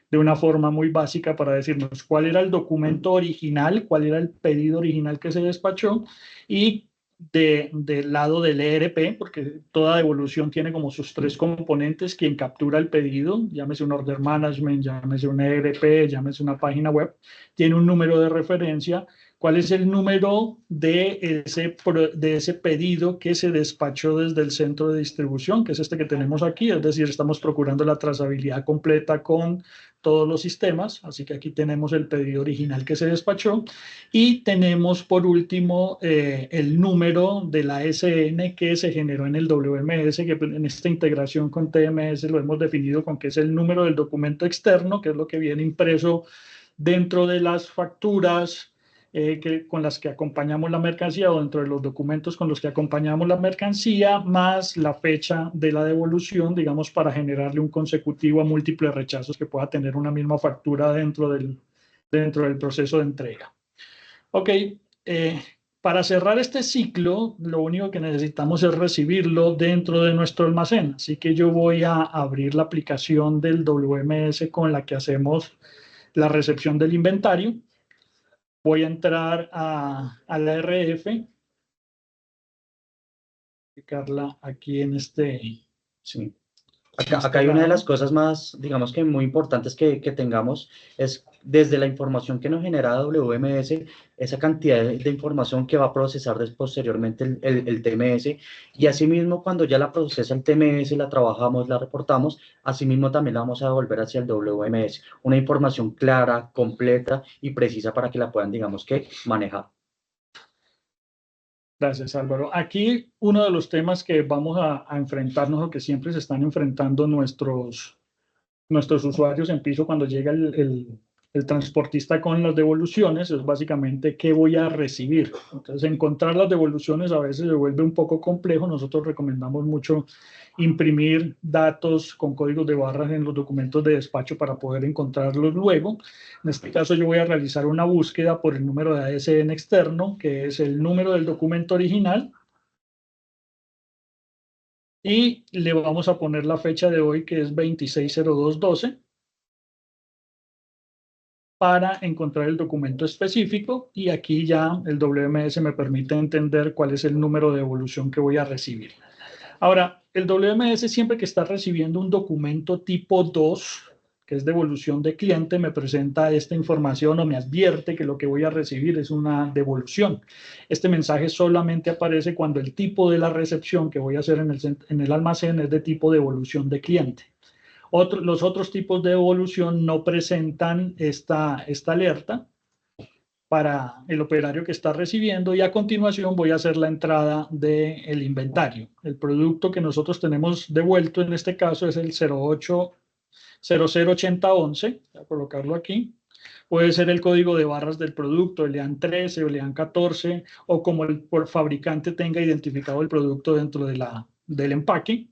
de una forma muy básica para decirnos cuál era el documento original, cuál era el pedido original que se despachó y del lado del ERP, porque toda devolución tiene como sus tres componentes: quien captura el pedido, llámese un order management, llámese un ERP, llámese una página web, tiene un número de referencia. ¿Cuál es el número de ese pedido que se despachó desde el centro de distribución, que es este que tenemos aquí? Es decir, estamos procurando la trazabilidad completa con todos los sistemas, así que aquí tenemos el pedido original que se despachó y tenemos por último el número de la SN que se generó en el WMS, que en esta integración con TMS lo hemos definido con que es el número del documento externo, que es lo que viene impreso dentro de las facturas con las que acompañamos la mercancía o dentro de los documentos con los que acompañamos la mercancía, más la fecha de la devolución, digamos, para generarle un consecutivo a múltiples rechazos que pueda tener una misma factura dentro del proceso de entrega. Ok, para cerrar este ciclo, lo único que necesitamos es recibirlo dentro de nuestro almacén. Así que yo voy a abrir la aplicación del WMS con la que hacemos la recepción del inventario. Voy a entrar a la RF, aplicarla aquí en este. Sí. Acá hay una de las cosas más, digamos que muy importantes que tengamos, es desde la información que nos genera WMS, esa cantidad de información que va a procesar posteriormente el TMS, y asimismo cuando ya la procesa el TMS, la trabajamos, la reportamos, asimismo también la vamos a devolver hacia el WMS, una información clara, completa y precisa para que la puedan, digamos que, manejar. Gracias, Álvaro. Aquí uno de los temas que vamos a enfrentarnos o que siempre se están enfrentando nuestros usuarios en piso cuando llega el transportista con las devoluciones es básicamente qué voy a recibir. Entonces, encontrar las devoluciones a veces se vuelve un poco complejo. Nosotros recomendamos mucho imprimir datos con códigos de barras en los documentos de despacho para poder encontrarlos luego. En este caso, yo voy a realizar una búsqueda por el número de ASN externo, que es el número del documento original, y le vamos a poner la fecha de hoy, que es 26/02/12, para encontrar el documento específico, y aquí ya el WMS me permite entender cuál es el número de devolución que voy a recibir. Ahora, el WMS siempre que está recibiendo un documento tipo 2, que es devolución de cliente, me presenta esta información o me advierte que lo que voy a recibir es una devolución. Este mensaje solamente aparece cuando el tipo de la recepción que voy a hacer en el almacén es de tipo devolución de cliente. Los otros tipos de devolución no presentan esta alerta para el operario que está recibiendo, y a continuación voy a hacer la entrada del inventario. El producto que nosotros tenemos devuelto en este caso es el 008011, voy a colocarlo aquí. Puede ser el código de barras del producto, el EAN 13 o el EAN 14, o como el fabricante tenga identificado el producto dentro del empaque.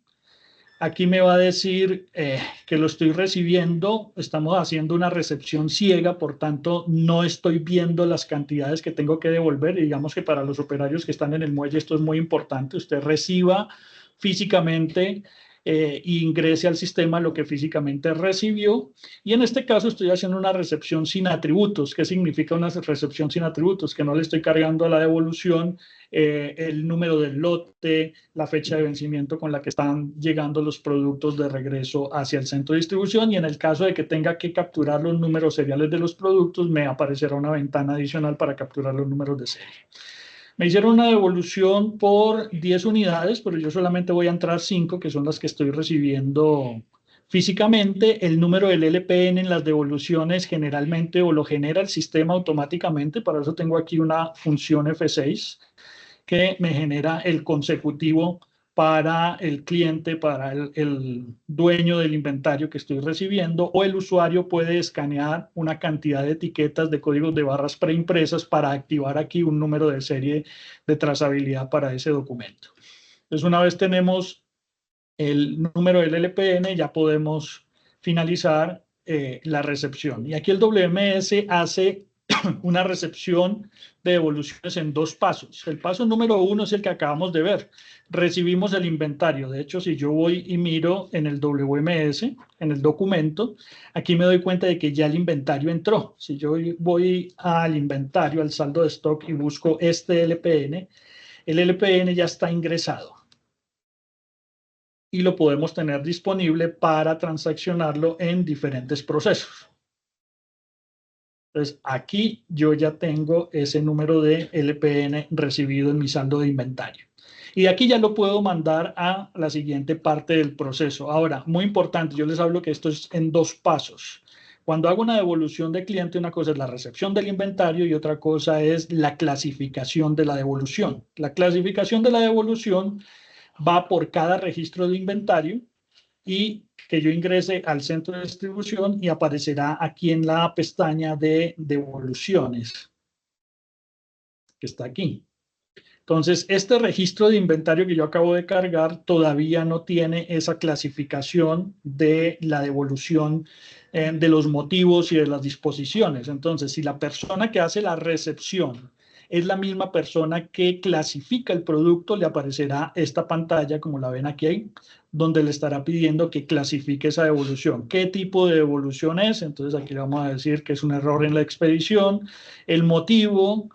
Aquí me va a decir que lo estoy recibiendo. Estamos haciendo una recepción ciega, por tanto no estoy viendo las cantidades que tengo que devolver. Y digamos que para los operarios que están en el muelle esto es muy importante. Usted reciba físicamente ingrese al sistema lo que físicamente recibió. Y en este caso estoy haciendo una recepción sin atributos. ¿Qué significa una recepción sin atributos? Que no le estoy cargando a la devolución el número del lote, la fecha de vencimiento con la que están llegando los productos de regreso hacia el centro de distribución, y en el caso de que tenga que capturar los números seriales de los productos, me aparecerá una ventana adicional para capturar los números de serie. Me hicieron una devolución por 10 unidades, pero yo solamente voy a entrar 5, que son las que estoy recibiendo físicamente. El número del LPN en las devoluciones generalmente o lo genera el sistema automáticamente. Para eso tengo aquí una función F6 que me genera el consecutivo para el cliente, para el dueño del inventario que estoy recibiendo, o el usuario puede escanear una cantidad de etiquetas de códigos de barras preimpresas para activar aquí un número de serie de trazabilidad para ese documento. Entonces, una vez tenemos el número del LPN, ya podemos finalizar la recepción. Y aquí el WMS hace una recepción de devoluciones en 2 pasos. El paso número 1 es el que acabamos de ver. Recibimos el inventario. De hecho, si yo voy y miro en el WMS, en el documento, aquí me doy cuenta de que ya el inventario entró. Si yo voy al inventario, al saldo de stock, y busco este LPN, el LPN ya está ingresado y lo podemos tener disponible para transaccionarlo en diferentes procesos. Entonces, aquí yo ya tengo ese número de LPN recibido en mi saldo de inventario. Y de aquí ya lo puedo mandar a la siguiente parte del proceso. Ahora, muy importante, yo les hablo que esto es en 2 pasos. Cuando hago una devolución de cliente, una cosa es la recepción del inventario y otra cosa es la clasificación de la devolución. La clasificación de la devolución va por cada registro de inventario y que yo ingrese al centro de distribución y aparecerá aquí en la pestaña de devoluciones, que está aquí. Entonces, este registro de inventario que yo acabo de cargar todavía no tiene esa clasificación de la devolución de los motivos y de las disposiciones. Entonces, si la persona que hace la recepción es la misma persona que clasifica el producto, le aparecerá esta pantalla, como la ven aquí, donde le estará pidiendo que clasifique esa devolución. ¿Qué tipo de devolución es? Entonces, aquí le vamos a decir que es un error en la expedición. El motivo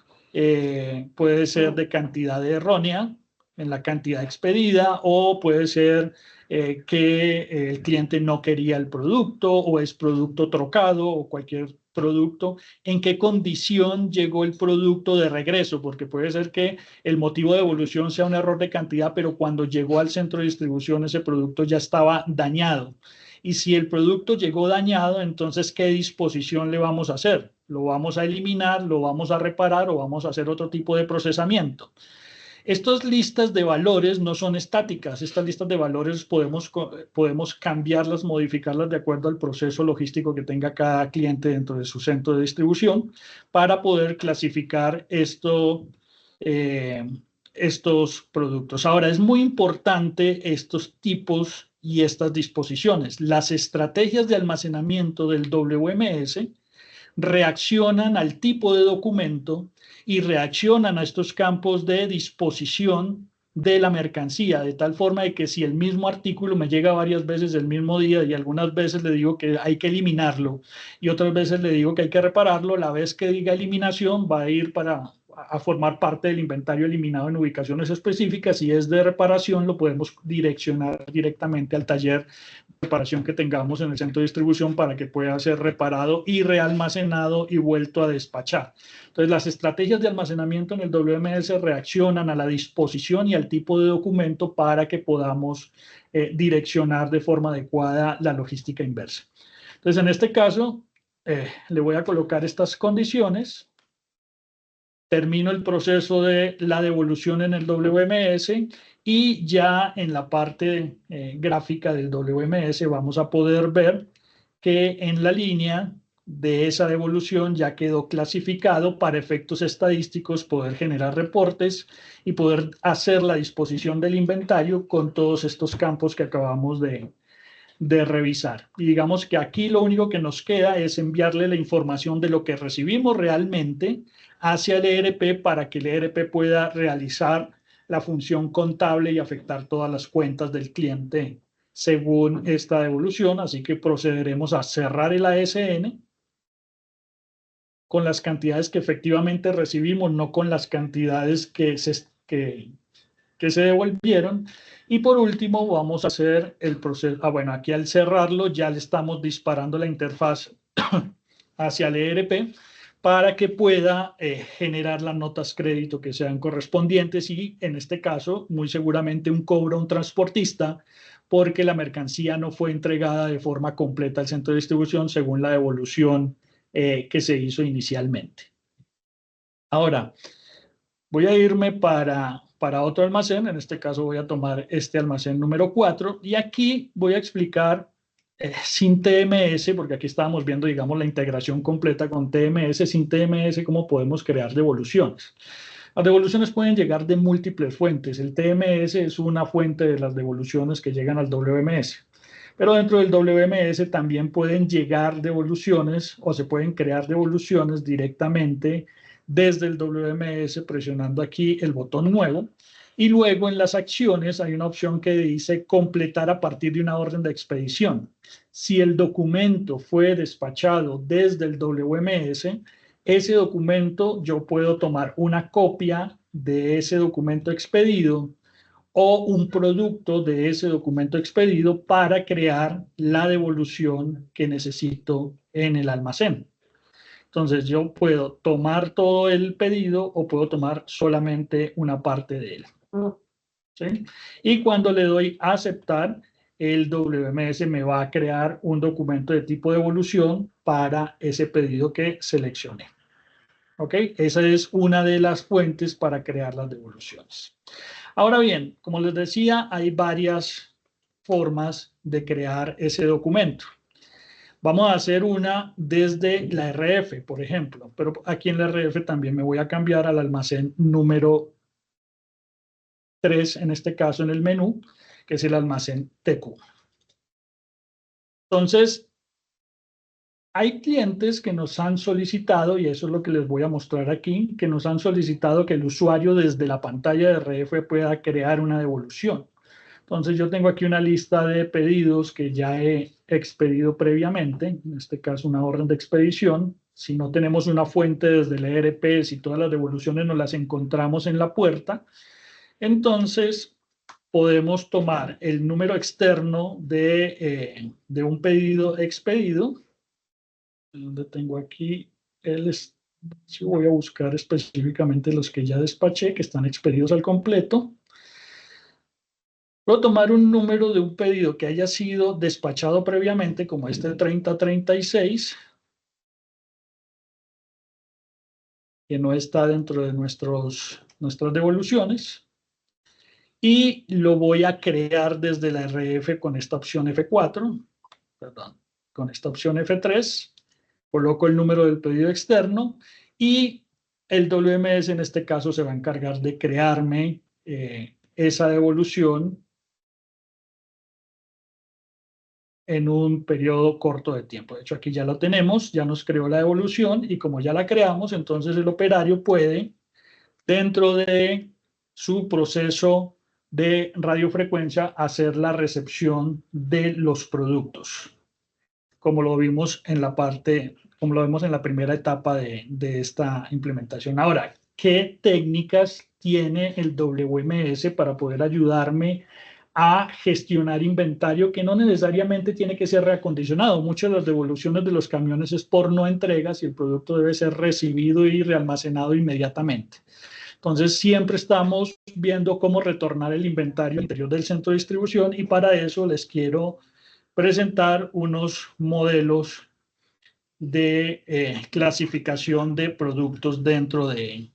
puede ser de cantidad errónea en la cantidad expedida, o puede ser que el cliente no quería el producto, o es producto trocado, o cualquier producto. ¿En qué condición llegó el producto de regreso? Porque puede ser que el motivo de devolución sea un error de cantidad, pero cuando llegó al centro de distribución ese producto ya estaba dañado. Y si el producto llegó dañado, entonces, ¿qué disposición le vamos a hacer? ¿Lo vamos a eliminar, lo vamos a reparar o vamos a hacer otro tipo de procesamiento? Estas listas de valores no son estáticas. Estas listas de valores podemos cambiarlas, modificarlas de acuerdo al proceso logístico que tenga cada cliente dentro de su centro de distribución para poder clasificar estos productos. Ahora, es muy importante estos tipos y estas disposiciones. Las estrategias de almacenamiento del WMS reaccionan al tipo de documento y reaccionan a estos campos de disposición de la mercancía, de tal forma de que si el mismo artículo me llega varias veces el mismo día y algunas veces le digo que hay que eliminarlo y otras veces le digo que hay que repararlo, la vez que diga eliminación va a ir a formar parte del inventario eliminado en ubicaciones específicas. Si es de reparación, lo podemos direccionar directamente al taller de reparación que tengamos en el centro de distribución para que pueda ser reparado y realmacenado y vuelto a despachar. Entonces, las estrategias de almacenamiento en el WMS reaccionan a la disposición y al tipo de documento para que podamos direccionar de forma adecuada la logística inversa. Entonces, en este caso, le voy a colocar estas condiciones. Termino el proceso de la devolución en el WMS y ya en la parte gráfica del WMS vamos a poder ver que en la línea de esa devolución ya quedó clasificado para efectos estadísticos, poder generar reportes y poder hacer la disposición del inventario con todos estos campos que acabamos de revisar. Y digamos que aquí lo único que nos queda es enviarle la información de lo que recibimos realmente hacia el ERP para que el ERP pueda realizar la función contable y afectar todas las cuentas del cliente según esta devolución, así que procederemos a cerrar el ASN con las cantidades que efectivamente recibimos, no con las cantidades que se devolvieron. Y por último vamos a hacer el proceso, bueno, aquí al cerrarlo ya le estamos disparando la interfaz hacia el ERP para que pueda generar las notas crédito que sean correspondientes y en este caso muy seguramente un cobro a un transportista porque la mercancía no fue entregada de forma completa al centro de distribución según la devolución que se hizo inicialmente. Ahora, voy a irme para otro almacén, en este caso voy a tomar este almacén número 4 y aquí voy a explicar sin TMS, porque aquí estábamos viendo, digamos, la integración completa con TMS, sin TMS, cómo podemos crear devoluciones. Las devoluciones pueden llegar de múltiples fuentes. El TMS es una fuente de las devoluciones que llegan al WMS. Pero dentro del WMS también pueden llegar devoluciones o se pueden crear devoluciones directamente desde el WMS presionando aquí el botón nuevo. Y luego en las acciones hay una opción que dice completar a partir de una orden de expedición. Si el documento fue despachado desde el WMS, ese documento yo puedo tomar una copia de ese documento expedido o un producto de ese documento expedido para crear la devolución que necesito en el almacén. Entonces yo puedo tomar todo el pedido o puedo tomar solamente una parte de él. ¿Sí? Y cuando le doy a aceptar, el WMS me va a crear un documento de tipo devolución para ese pedido que seleccioné. ¿Ok? Esa es una de las fuentes para crear las devoluciones. Ahora bien, como les decía, hay varias formas de crear ese documento. Vamos a hacer una desde la RF, por ejemplo, pero aquí en la RF también me voy a cambiar al almacén número 3, en este caso en el menú, que es el almacén TQ. Entonces, hay clientes que nos han solicitado, y eso es lo que les voy a mostrar aquí, que nos han solicitado que el usuario desde la pantalla de RF pueda crear una devolución. Entonces yo tengo aquí una lista de pedidos que ya he expedido previamente, en este caso una orden de expedición. Si no tenemos una fuente desde el ERP, si todas las devoluciones nos las encontramos en la puerta, entonces podemos tomar el número externo de un pedido expedido, donde tengo aquí voy a buscar específicamente los que ya despaché, que están expedidos al completo. Puedo tomar un número de un pedido que haya sido despachado previamente, como este 3036, que no está dentro de nuestras devoluciones, y lo voy a crear desde la RF con esta opción F4, perdón, con esta opción F3, coloco el número del pedido externo y el WMS en este caso se va a encargar de crearme esa devolución en un periodo corto de tiempo. De hecho, aquí ya lo tenemos, ya nos creó la devolución y como ya la creamos, entonces el operario puede, dentro de su proceso de radiofrecuencia, hacer la recepción de los productos, como lo vimos en la como lo vemos en la primera etapa de esta implementación. Ahora, ¿qué técnicas tiene el WMS para poder ayudarme a gestionar inventario que no necesariamente tiene que ser reacondicionado? Muchas de las devoluciones de los camiones es por no entregas y el producto debe ser recibido y realmacenado inmediatamente. Entonces, siempre estamos viendo cómo retornar el inventario al interior del centro de distribución y para eso les quiero presentar unos modelos de clasificación de productos dentro del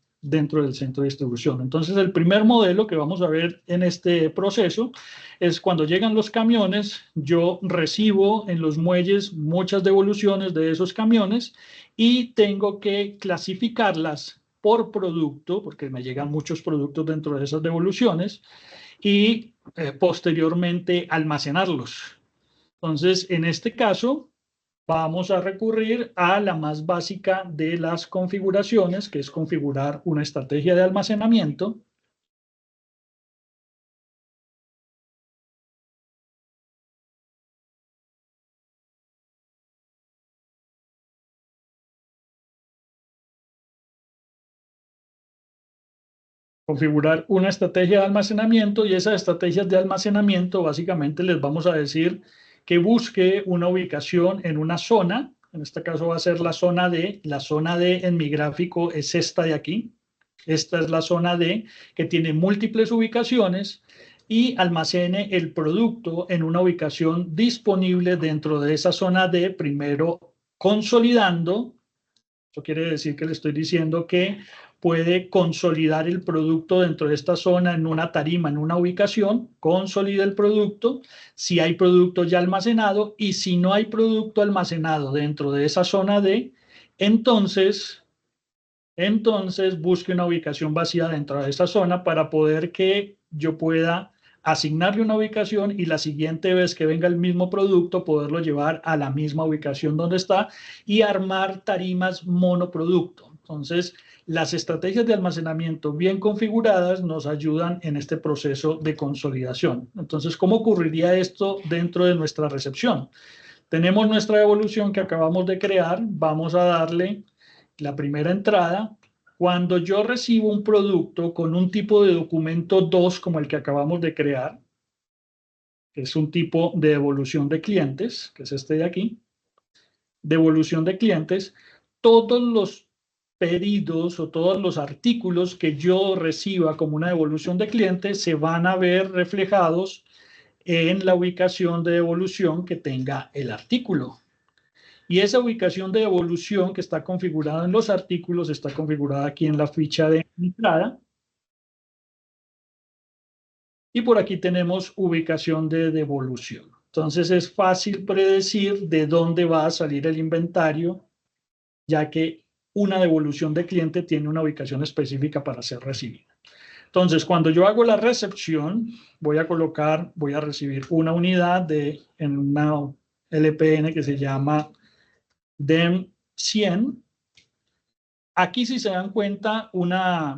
centro de distribución. Entonces, el primer modelo que vamos a ver en este proceso es cuando llegan los camiones, yo recibo en los muelles muchas devoluciones de esos camiones y tengo que clasificarlas por producto, porque me llegan muchos productos dentro de esas devoluciones, y posteriormente almacenarlos. Entonces, en este caso, vamos a recurrir a la más básica de las configuraciones, que es configurar una estrategia de almacenamiento. configurar una estrategia de almacenamiento, y esas estrategias de almacenamiento básicamente les vamos a decir que busque una ubicación en una zona. En este caso va a ser la zona D. La zona D en mi gráfico es esta de aquí. Esta es la zona D, que tiene múltiples ubicaciones, y almacene el producto en una ubicación disponible dentro de esa zona D, primero consolidando. Eso quiere decir que le estoy diciendo que puede consolidar el producto dentro de esta zona en una tarima, en una ubicación, consolida el producto, si hay producto ya almacenado, y si no hay producto almacenado dentro de esa zona D, entonces busque una ubicación vacía dentro de esa zona para poder que yo pueda asignarle una ubicación, y la siguiente vez que venga el mismo producto poderlo llevar a la misma ubicación donde está y armar tarimas monoproducto. Entonces, las estrategias de almacenamiento bien configuradas nos ayudan en este proceso de consolidación. Entonces, ¿cómo ocurriría esto dentro de nuestra recepción? Tenemos nuestra evolución que acabamos de crear. Vamos a darle la primera entrada. Cuando yo recibo un producto con un tipo de documento 2 como el que acabamos de crear, que es un tipo de devolución de clientes, que es este de aquí, devolución de clientes, todos los pedidos o todos los artículos que yo reciba como una devolución de clientes se van a ver reflejados en la ubicación de devolución que tenga el artículo. Y esa ubicación de devolución que está configurada en los artículos está configurada aquí en la ficha de entrada. Y por aquí tenemos ubicación de devolución. Entonces es fácil predecir de dónde va a salir el inventario, ya que una devolución de cliente tiene una ubicación específica para ser recibida. Entonces, cuando yo hago la recepción, voy a recibir una unidad en una LPN que se llama DEM 100. Aquí, si se dan cuenta,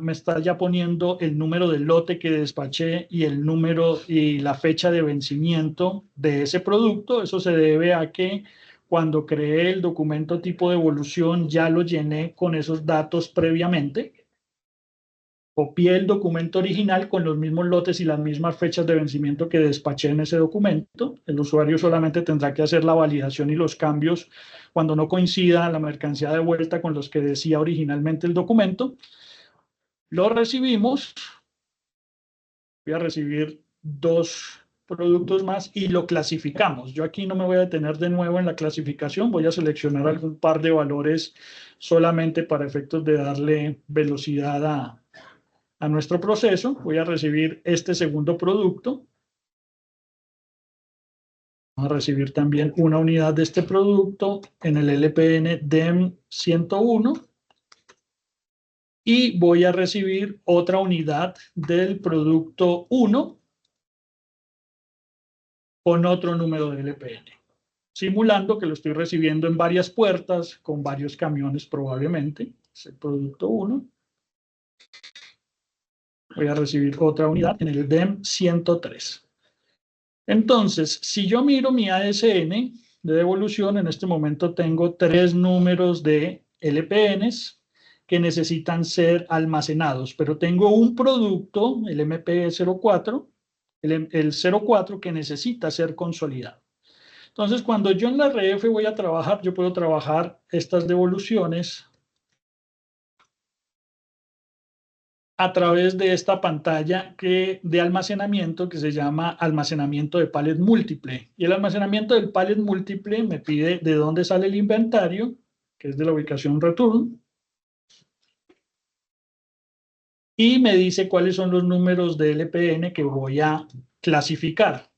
me está ya poniendo el número del lote que despaché y el número y la fecha de vencimiento de ese producto. Eso se debe a que cuando creé el documento tipo de evolución ya lo llené con esos datos previamente. Copié el documento original con los mismos lotes y las mismas fechas de vencimiento que despaché en ese documento. El usuario solamente tendrá que hacer la validación y los cambios cuando no coincida la mercancía de vuelta con los que decía originalmente el documento. Lo recibimos. Voy a recibir 2 productos más y lo clasificamos. Yo aquí no me voy a detener de nuevo en la clasificación. Voy a seleccionar algún par de valores solamente para efectos de darle velocidad a nuestro proceso. Voy a recibir este segundo producto. Vamos a recibir también una unidad de este producto en el LPN DEM 101. Y voy a recibir otra unidad del producto 1 con otro número de LPN, simulando que lo estoy recibiendo en varias puertas con varios camiones probablemente. Es el producto 1. Voy a recibir otra unidad en el DEM 103. Entonces, si yo miro mi ASN de devolución, en este momento tengo 3 números de LPNs que necesitan ser almacenados, pero tengo un producto, el MP04, el 04, que necesita ser consolidado. Entonces, cuando yo en la RF voy a trabajar, yo puedo trabajar estas devoluciones a través de esta pantalla de almacenamiento que se llama almacenamiento de pallet múltiple. Y el almacenamiento del pallet múltiple me pide de dónde sale el inventario, que es de la ubicación return, y me dice cuáles son los números de LPN que voy a clasificar.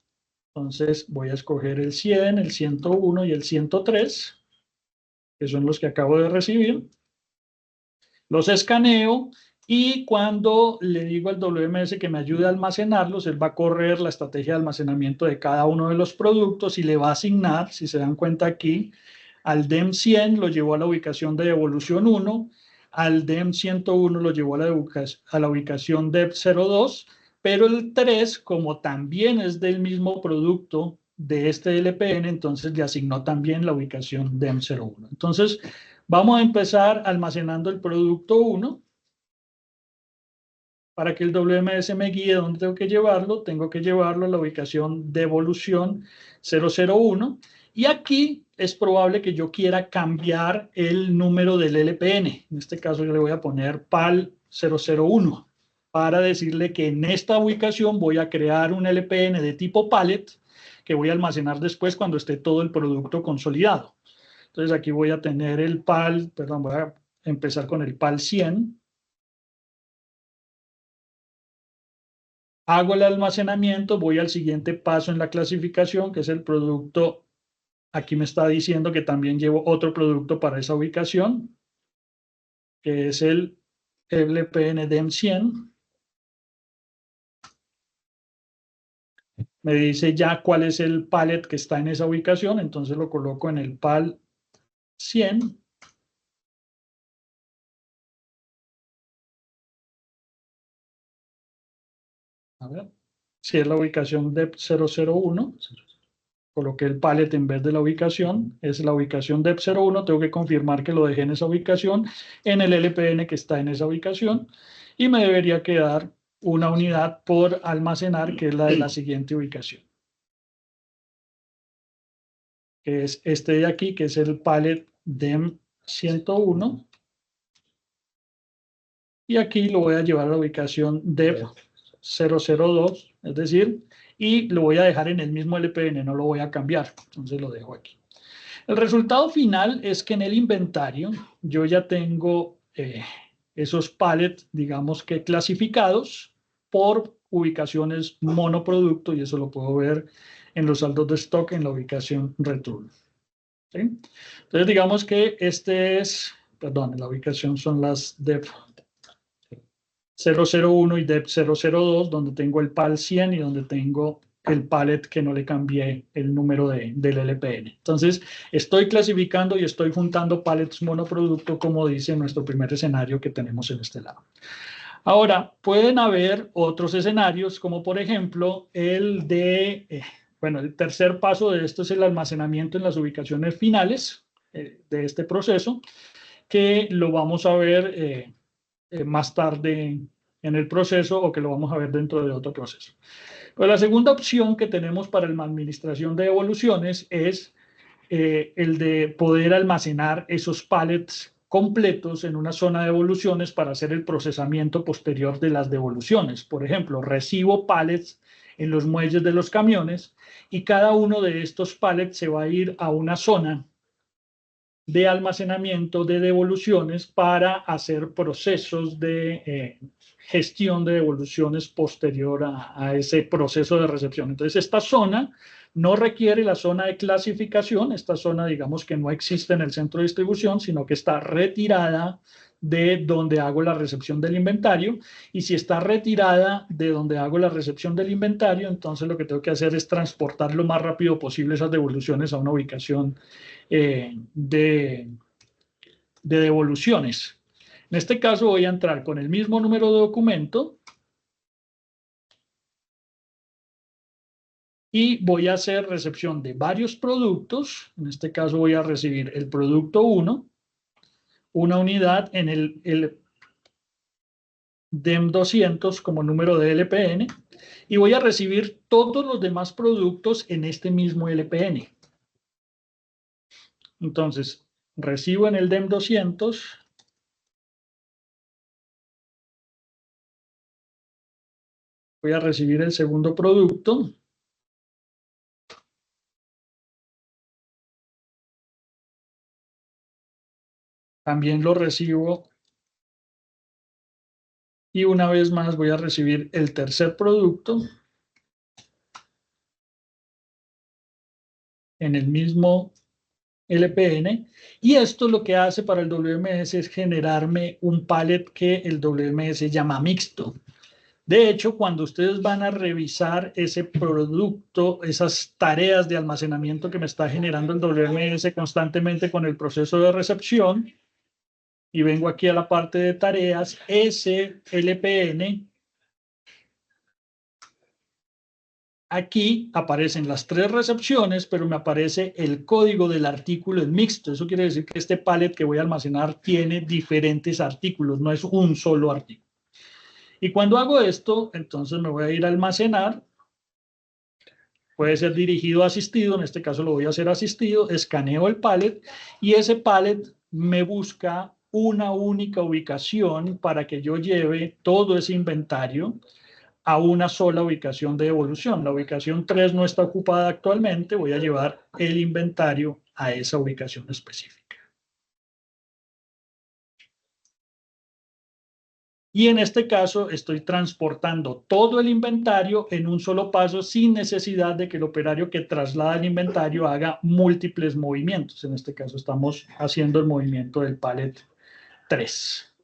Entonces voy a escoger el 100, el 101 y el 103, que son los que acabo de recibir. Los escaneo y cuando le digo al WMS que me ayude a almacenarlos, él va a correr la estrategia de almacenamiento de cada uno de los productos y le va a asignar, si se dan cuenta aquí, al DEM 100 lo llevó a la ubicación de devolución 1, al DEM 101 lo llevó a la ubicación DEP 02, pero el 3, como también es del mismo producto de este LPN, entonces le asignó también la ubicación DEM 01. Entonces, vamos a empezar almacenando el producto 1 Para que el WMS me guíe dónde tengo que llevarlo a la ubicación de evolución 001. Y aquí es probable que yo quiera cambiar el número del LPN. En este caso yo le voy a poner PAL 001 para decirle que en esta ubicación voy a crear un LPN de tipo pallet que voy a almacenar después cuando esté todo el producto consolidado. Entonces aquí voy a tener el PAL, perdón, voy a empezar con el PAL 100. Hago el almacenamiento, voy al siguiente paso en la clasificación, que es el producto. Aquí me está diciendo que también llevo otro producto para esa ubicación, que es el LPN DEM 100. Me dice ya cuál es el pallet que está en esa ubicación, entonces lo coloco en el PAL 100. A ver, si es la ubicación DEP 001, coloqué el pallet en vez de la ubicación, es la ubicación DEP 01, tengo que confirmar que lo dejé en esa ubicación, en el LPN que está en esa ubicación, y me debería quedar una unidad por almacenar, que es la de la siguiente ubicación, que es este de aquí, que es el pallet DEM 101, y aquí lo voy a llevar a la ubicación DEP 002, es decir, y lo voy a dejar en el mismo LPN, no lo voy a cambiar, entonces lo dejo aquí. El resultado final es que en el inventario yo ya tengo esos pallets, digamos que clasificados por ubicaciones monoproducto, y eso lo puedo ver en los saldos de stock en la ubicación return. ¿Sí? Entonces digamos que la ubicación son las DEP 001 y DEP 002, donde tengo el PAL 100 y donde tengo el pallet que no le cambié el número del LPN. Entonces, estoy clasificando y estoy juntando pallets monoproducto, como dice nuestro primer escenario que tenemos en este lado. Ahora, pueden haber otros escenarios, como por ejemplo el el tercer paso de esto es el almacenamiento en las ubicaciones finales de este proceso, que lo vamos a ver más tarde en el proceso o que lo vamos a ver dentro de otro proceso. Pero la segunda opción que tenemos para la administración de evoluciones es el de poder almacenar esos pallets completos en una zona de evoluciones para hacer el procesamiento posterior de las devoluciones. Por ejemplo, recibo pallets en los muelles de los camiones y cada uno de estos pallets se va a ir a una zona de almacenamiento de devoluciones para hacer procesos de gestión de devoluciones posterior a ese proceso de recepción. Entonces, esta zona no requiere la zona de clasificación, esta zona, digamos que no existe en el centro de distribución, sino que está retirada de donde hago la recepción del inventario, y si está retirada de donde hago la recepción del inventario, entonces lo que tengo que hacer es transportar lo más rápido posible esas devoluciones a una ubicación de devoluciones. En este caso voy a entrar con el mismo número de documento y voy a hacer recepción de varios productos. En este caso voy a recibir el producto 1, una unidad en el DEM 200 como número de LPN, y voy a recibir todos los demás productos en este mismo LPN. Entonces, recibo en el DEM 200 voy a recibir el segundo producto. También lo recibo. Y una vez más voy a recibir el tercer producto en el mismo LPN. Y esto lo que hace para el WMS es generarme un pallet que el WMS llama mixto. De hecho, cuando ustedes van a revisar ese producto, esas tareas de almacenamiento que me está generando el WMS constantemente con el proceso de recepción, y vengo aquí a la parte de tareas, ese LPN, aquí aparecen las 3 recepciones, pero me aparece el código del artículo en mixto. Eso quiere decir que este pallet que voy a almacenar tiene diferentes artículos, no es un solo artículo. Y cuando hago esto, entonces me voy a ir a almacenar. Puede ser dirigido o asistido, en este caso lo voy a hacer asistido, escaneo el pallet y ese pallet me busca una única ubicación para que yo lleve todo ese inventario a una sola ubicación de devolución. La ubicación 3 no está ocupada actualmente, voy a llevar el inventario a esa ubicación específica. Y en este caso estoy transportando todo el inventario en un solo paso sin necesidad de que el operario que traslada el inventario haga múltiples movimientos. En este caso estamos haciendo el movimiento del pallet 3,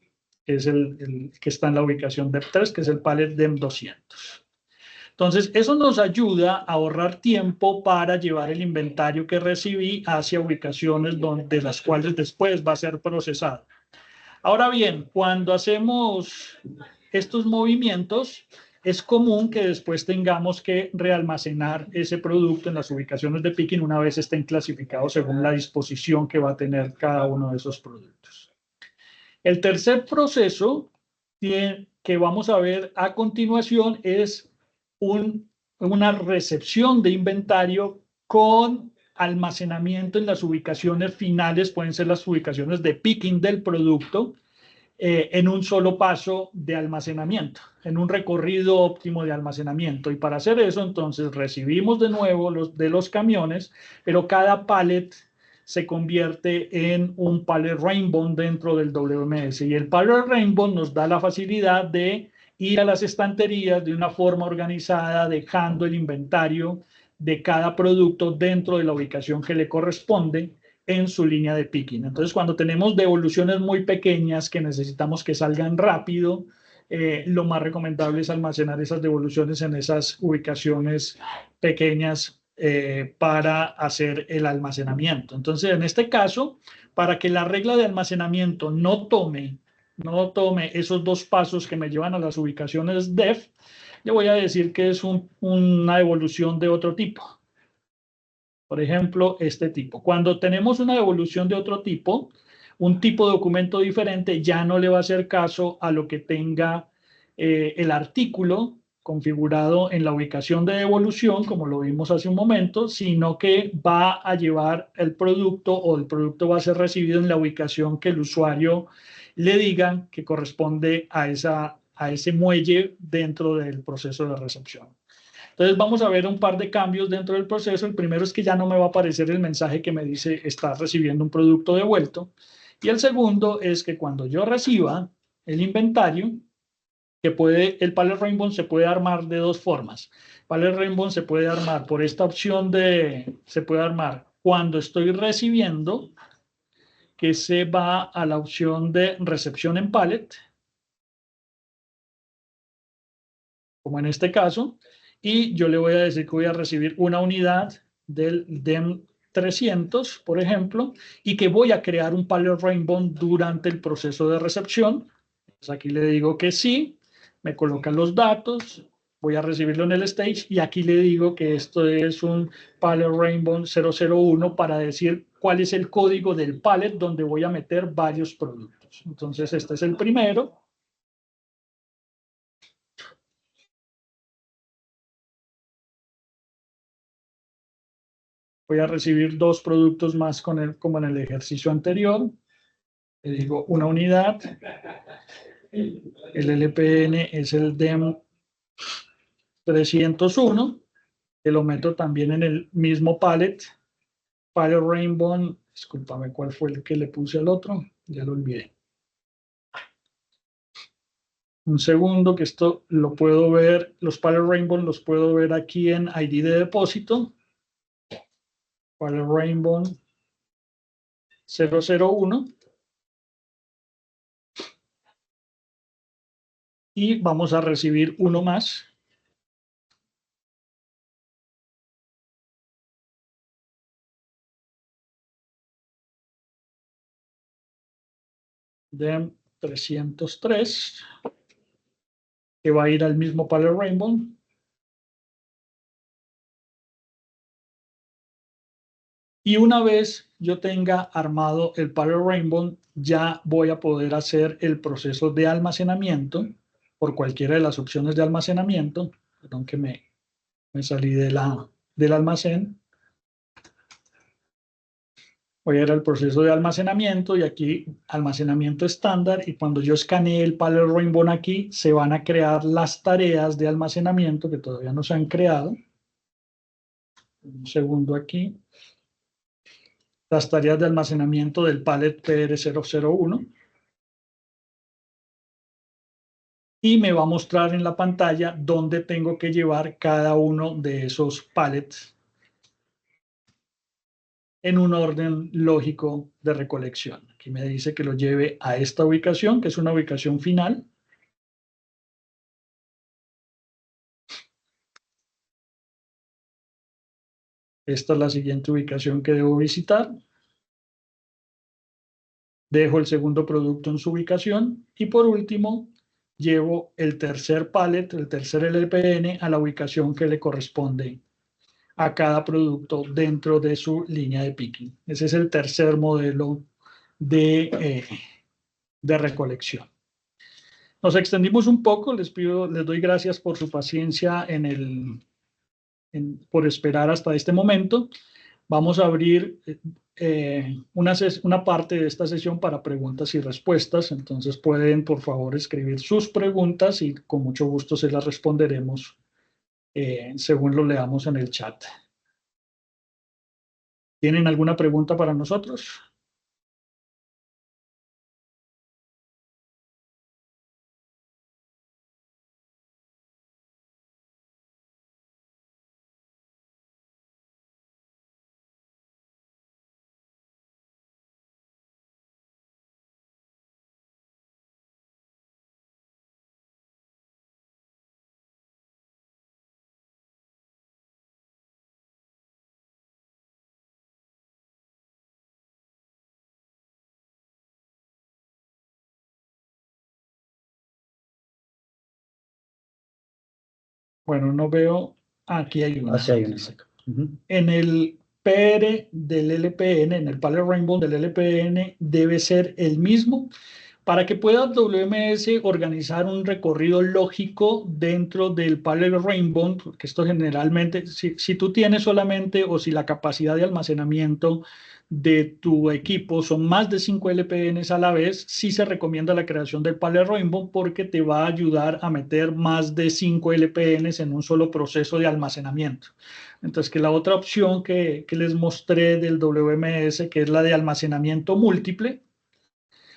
que es el que está en la ubicación DEP 3, que es el pallet DEM 200. Entonces, eso nos ayuda a ahorrar tiempo para llevar el inventario que recibí hacia ubicaciones de las cuales después va a ser procesado. Ahora bien, cuando hacemos estos movimientos, es común que después tengamos que realmacenar ese producto en las ubicaciones de picking una vez estén clasificados según la disposición que va a tener cada uno de esos productos. El tercer proceso que vamos a ver a continuación es una recepción de inventario con almacenamiento en las ubicaciones finales, pueden ser las ubicaciones de picking del producto, en un solo paso de almacenamiento, en un recorrido óptimo de almacenamiento. Y para hacer eso, entonces, recibimos de nuevo de los camiones, pero cada pallet se convierte en un pallet rainbow dentro del WMS. Y el pallet rainbow nos da la facilidad de ir a las estanterías de una forma organizada, dejando el inventario de cada producto dentro de la ubicación que le corresponde en su línea de picking. Entonces, cuando tenemos devoluciones muy pequeñas que necesitamos que salgan rápido, lo más recomendable es almacenar esas devoluciones en esas ubicaciones pequeñas para hacer el almacenamiento. Entonces, en este caso, para que la regla de almacenamiento no tome esos dos pasos que me llevan a las ubicaciones DEF, le voy a decir que es una devolución de otro tipo. Por ejemplo, este tipo. Cuando tenemos una devolución de otro tipo, un tipo de documento diferente ya no le va a hacer caso a lo que tenga el artículo configurado en la ubicación de devolución, como lo vimos hace un momento, sino que va a llevar el producto o el producto va a ser recibido en la ubicación que el usuario le diga que corresponde a ese muelle dentro del proceso de recepción. Entonces vamos a ver un par de cambios dentro del proceso. El primero es que ya no me va a aparecer el mensaje que me dice estás recibiendo un producto devuelto. Y el segundo es que cuando yo reciba el inventario, el pallet rainbow se puede armar de dos formas. Pallet rainbow se puede armar por esta opción se puede armar cuando estoy recibiendo, que se va a la opción de recepción en pallet, como en este caso, y yo le voy a decir que voy a recibir una unidad del DEM 300, por ejemplo, y que voy a crear un pallet rainbow durante el proceso de recepción. Pues aquí le digo que sí, me colocan los datos, voy a recibirlo en el stage y aquí le digo que esto es un pallet rainbow 001 para decir cuál es el código del pallet donde voy a meter varios productos. Entonces este es el primero. Voy a recibir dos productos más como en el ejercicio anterior. Le digo una unidad. El LPN es el DEM 301, que lo meto también en el mismo pallet rainbow. Discúlpame, ¿cuál fue el que le puse al otro? Ya lo olvidé. Un segundo, que esto lo puedo ver, los pallet rainbow los puedo ver aquí en ID de depósito. Pallet rainbow 001. Y vamos a recibir uno más. De 303, que va a ir al mismo pallet rainbow. Y una vez yo tenga armado el pallet rainbow, ya voy a poder hacer el proceso de almacenamiento por cualquiera de las opciones de almacenamiento. Perdón que me salí del almacén. Voy a ir al proceso de almacenamiento y aquí almacenamiento estándar, y cuando yo escanee el Palette Rainbow aquí, se van a crear las tareas de almacenamiento que todavía no se han creado. Un segundo aquí. Las tareas de almacenamiento del Palette PR001. Y me va a mostrar en la pantalla dónde tengo que llevar cada uno de esos pallets en un orden lógico de recolección. Aquí me dice que lo lleve a esta ubicación, que es una ubicación final. Esta es la siguiente ubicación que debo visitar. Dejo el segundo producto en su ubicación. Y por último, llevo el tercer pallet, el tercer LPN, a la ubicación que le corresponde a cada producto dentro de su línea de picking. Ese es el tercer modelo de recolección. Nos extendimos un poco, les doy gracias por su paciencia por esperar hasta este momento. Vamos a abrir una parte de esta sesión para preguntas y respuestas, entonces pueden por favor escribir sus preguntas y con mucho gusto se las responderemos según lo leamos en el chat. ¿Tienen alguna pregunta para nosotros? Bueno, no veo. Aquí hay una. Así hay una. En el PR del LPN, en el Palette Rainbow del LPN, debe ser el mismo para que pueda WMS organizar un recorrido lógico dentro del Palette Rainbow, porque esto generalmente, si tú tienes solamente o si la capacidad de almacenamiento de tu equipo son más de 5 LPNs a la vez, sí se recomienda la creación del Palette Rainbow porque te va a ayudar a meter más de 5 LPNs en un solo proceso de almacenamiento. Entonces, que la otra opción que les mostré del WMS, que es la de almacenamiento múltiple,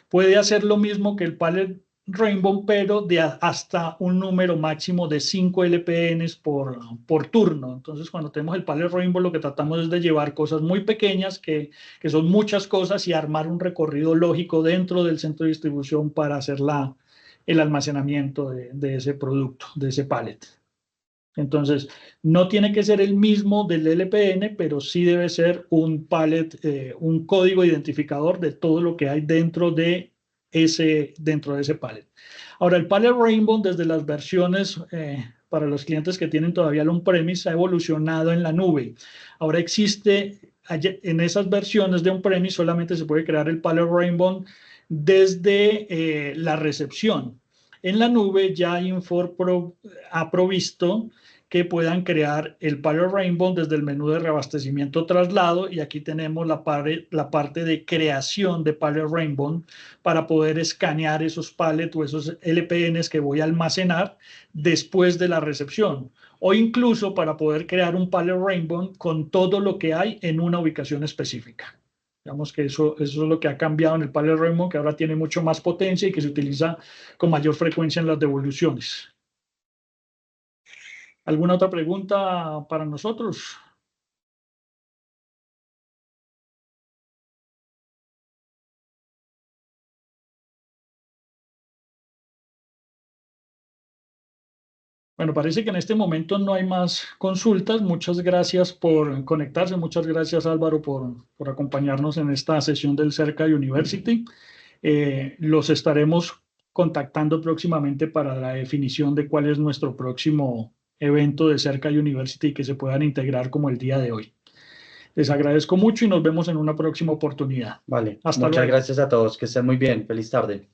puede hacer lo mismo que el Palette Rainbow, pero de hasta un número máximo de 5 LPNs por turno. Entonces, cuando tenemos el Palette Rainbow, lo que tratamos es de llevar cosas muy pequeñas, que son muchas cosas, y armar un recorrido lógico dentro del centro de distribución para hacer el almacenamiento de ese producto, de ese pallet. Entonces, no tiene que ser el mismo del LPN, pero sí debe ser un pallet, un código identificador de todo lo que hay dentro de ese pallet. Ahora, el Palette Rainbow, desde las versiones para los clientes que tienen todavía el on-premise, ha evolucionado en la nube. Ahora existe, en esas versiones de on-premise solamente se puede crear el Palette Rainbow desde la recepción. En la nube ya Infor ha provisto que puedan crear el Palette Rainbow desde el menú de reabastecimiento traslado, y aquí tenemos la parte de creación de Palette Rainbow para poder escanear esos pallets o esos LPNs que voy a almacenar después de la recepción, o incluso para poder crear un Palette Rainbow con todo lo que hay en una ubicación específica. Digamos que eso es lo que ha cambiado en el Palette Rainbow, que ahora tiene mucho más potencia y que se utiliza con mayor frecuencia en las devoluciones. ¿Alguna otra pregunta para nosotros? Bueno, parece que en este momento no hay más consultas. Muchas gracias por conectarse. Muchas gracias, Álvaro, por acompañarnos en esta sesión del Cerca University. Los estaremos contactando próximamente para la definición de cuál es nuestro próximo evento de Cerca University que se puedan integrar como el día de hoy. Les agradezco mucho y nos vemos en una próxima oportunidad. Vale, Hasta muchas luego. gracias a todos, que estén muy bien, feliz tarde.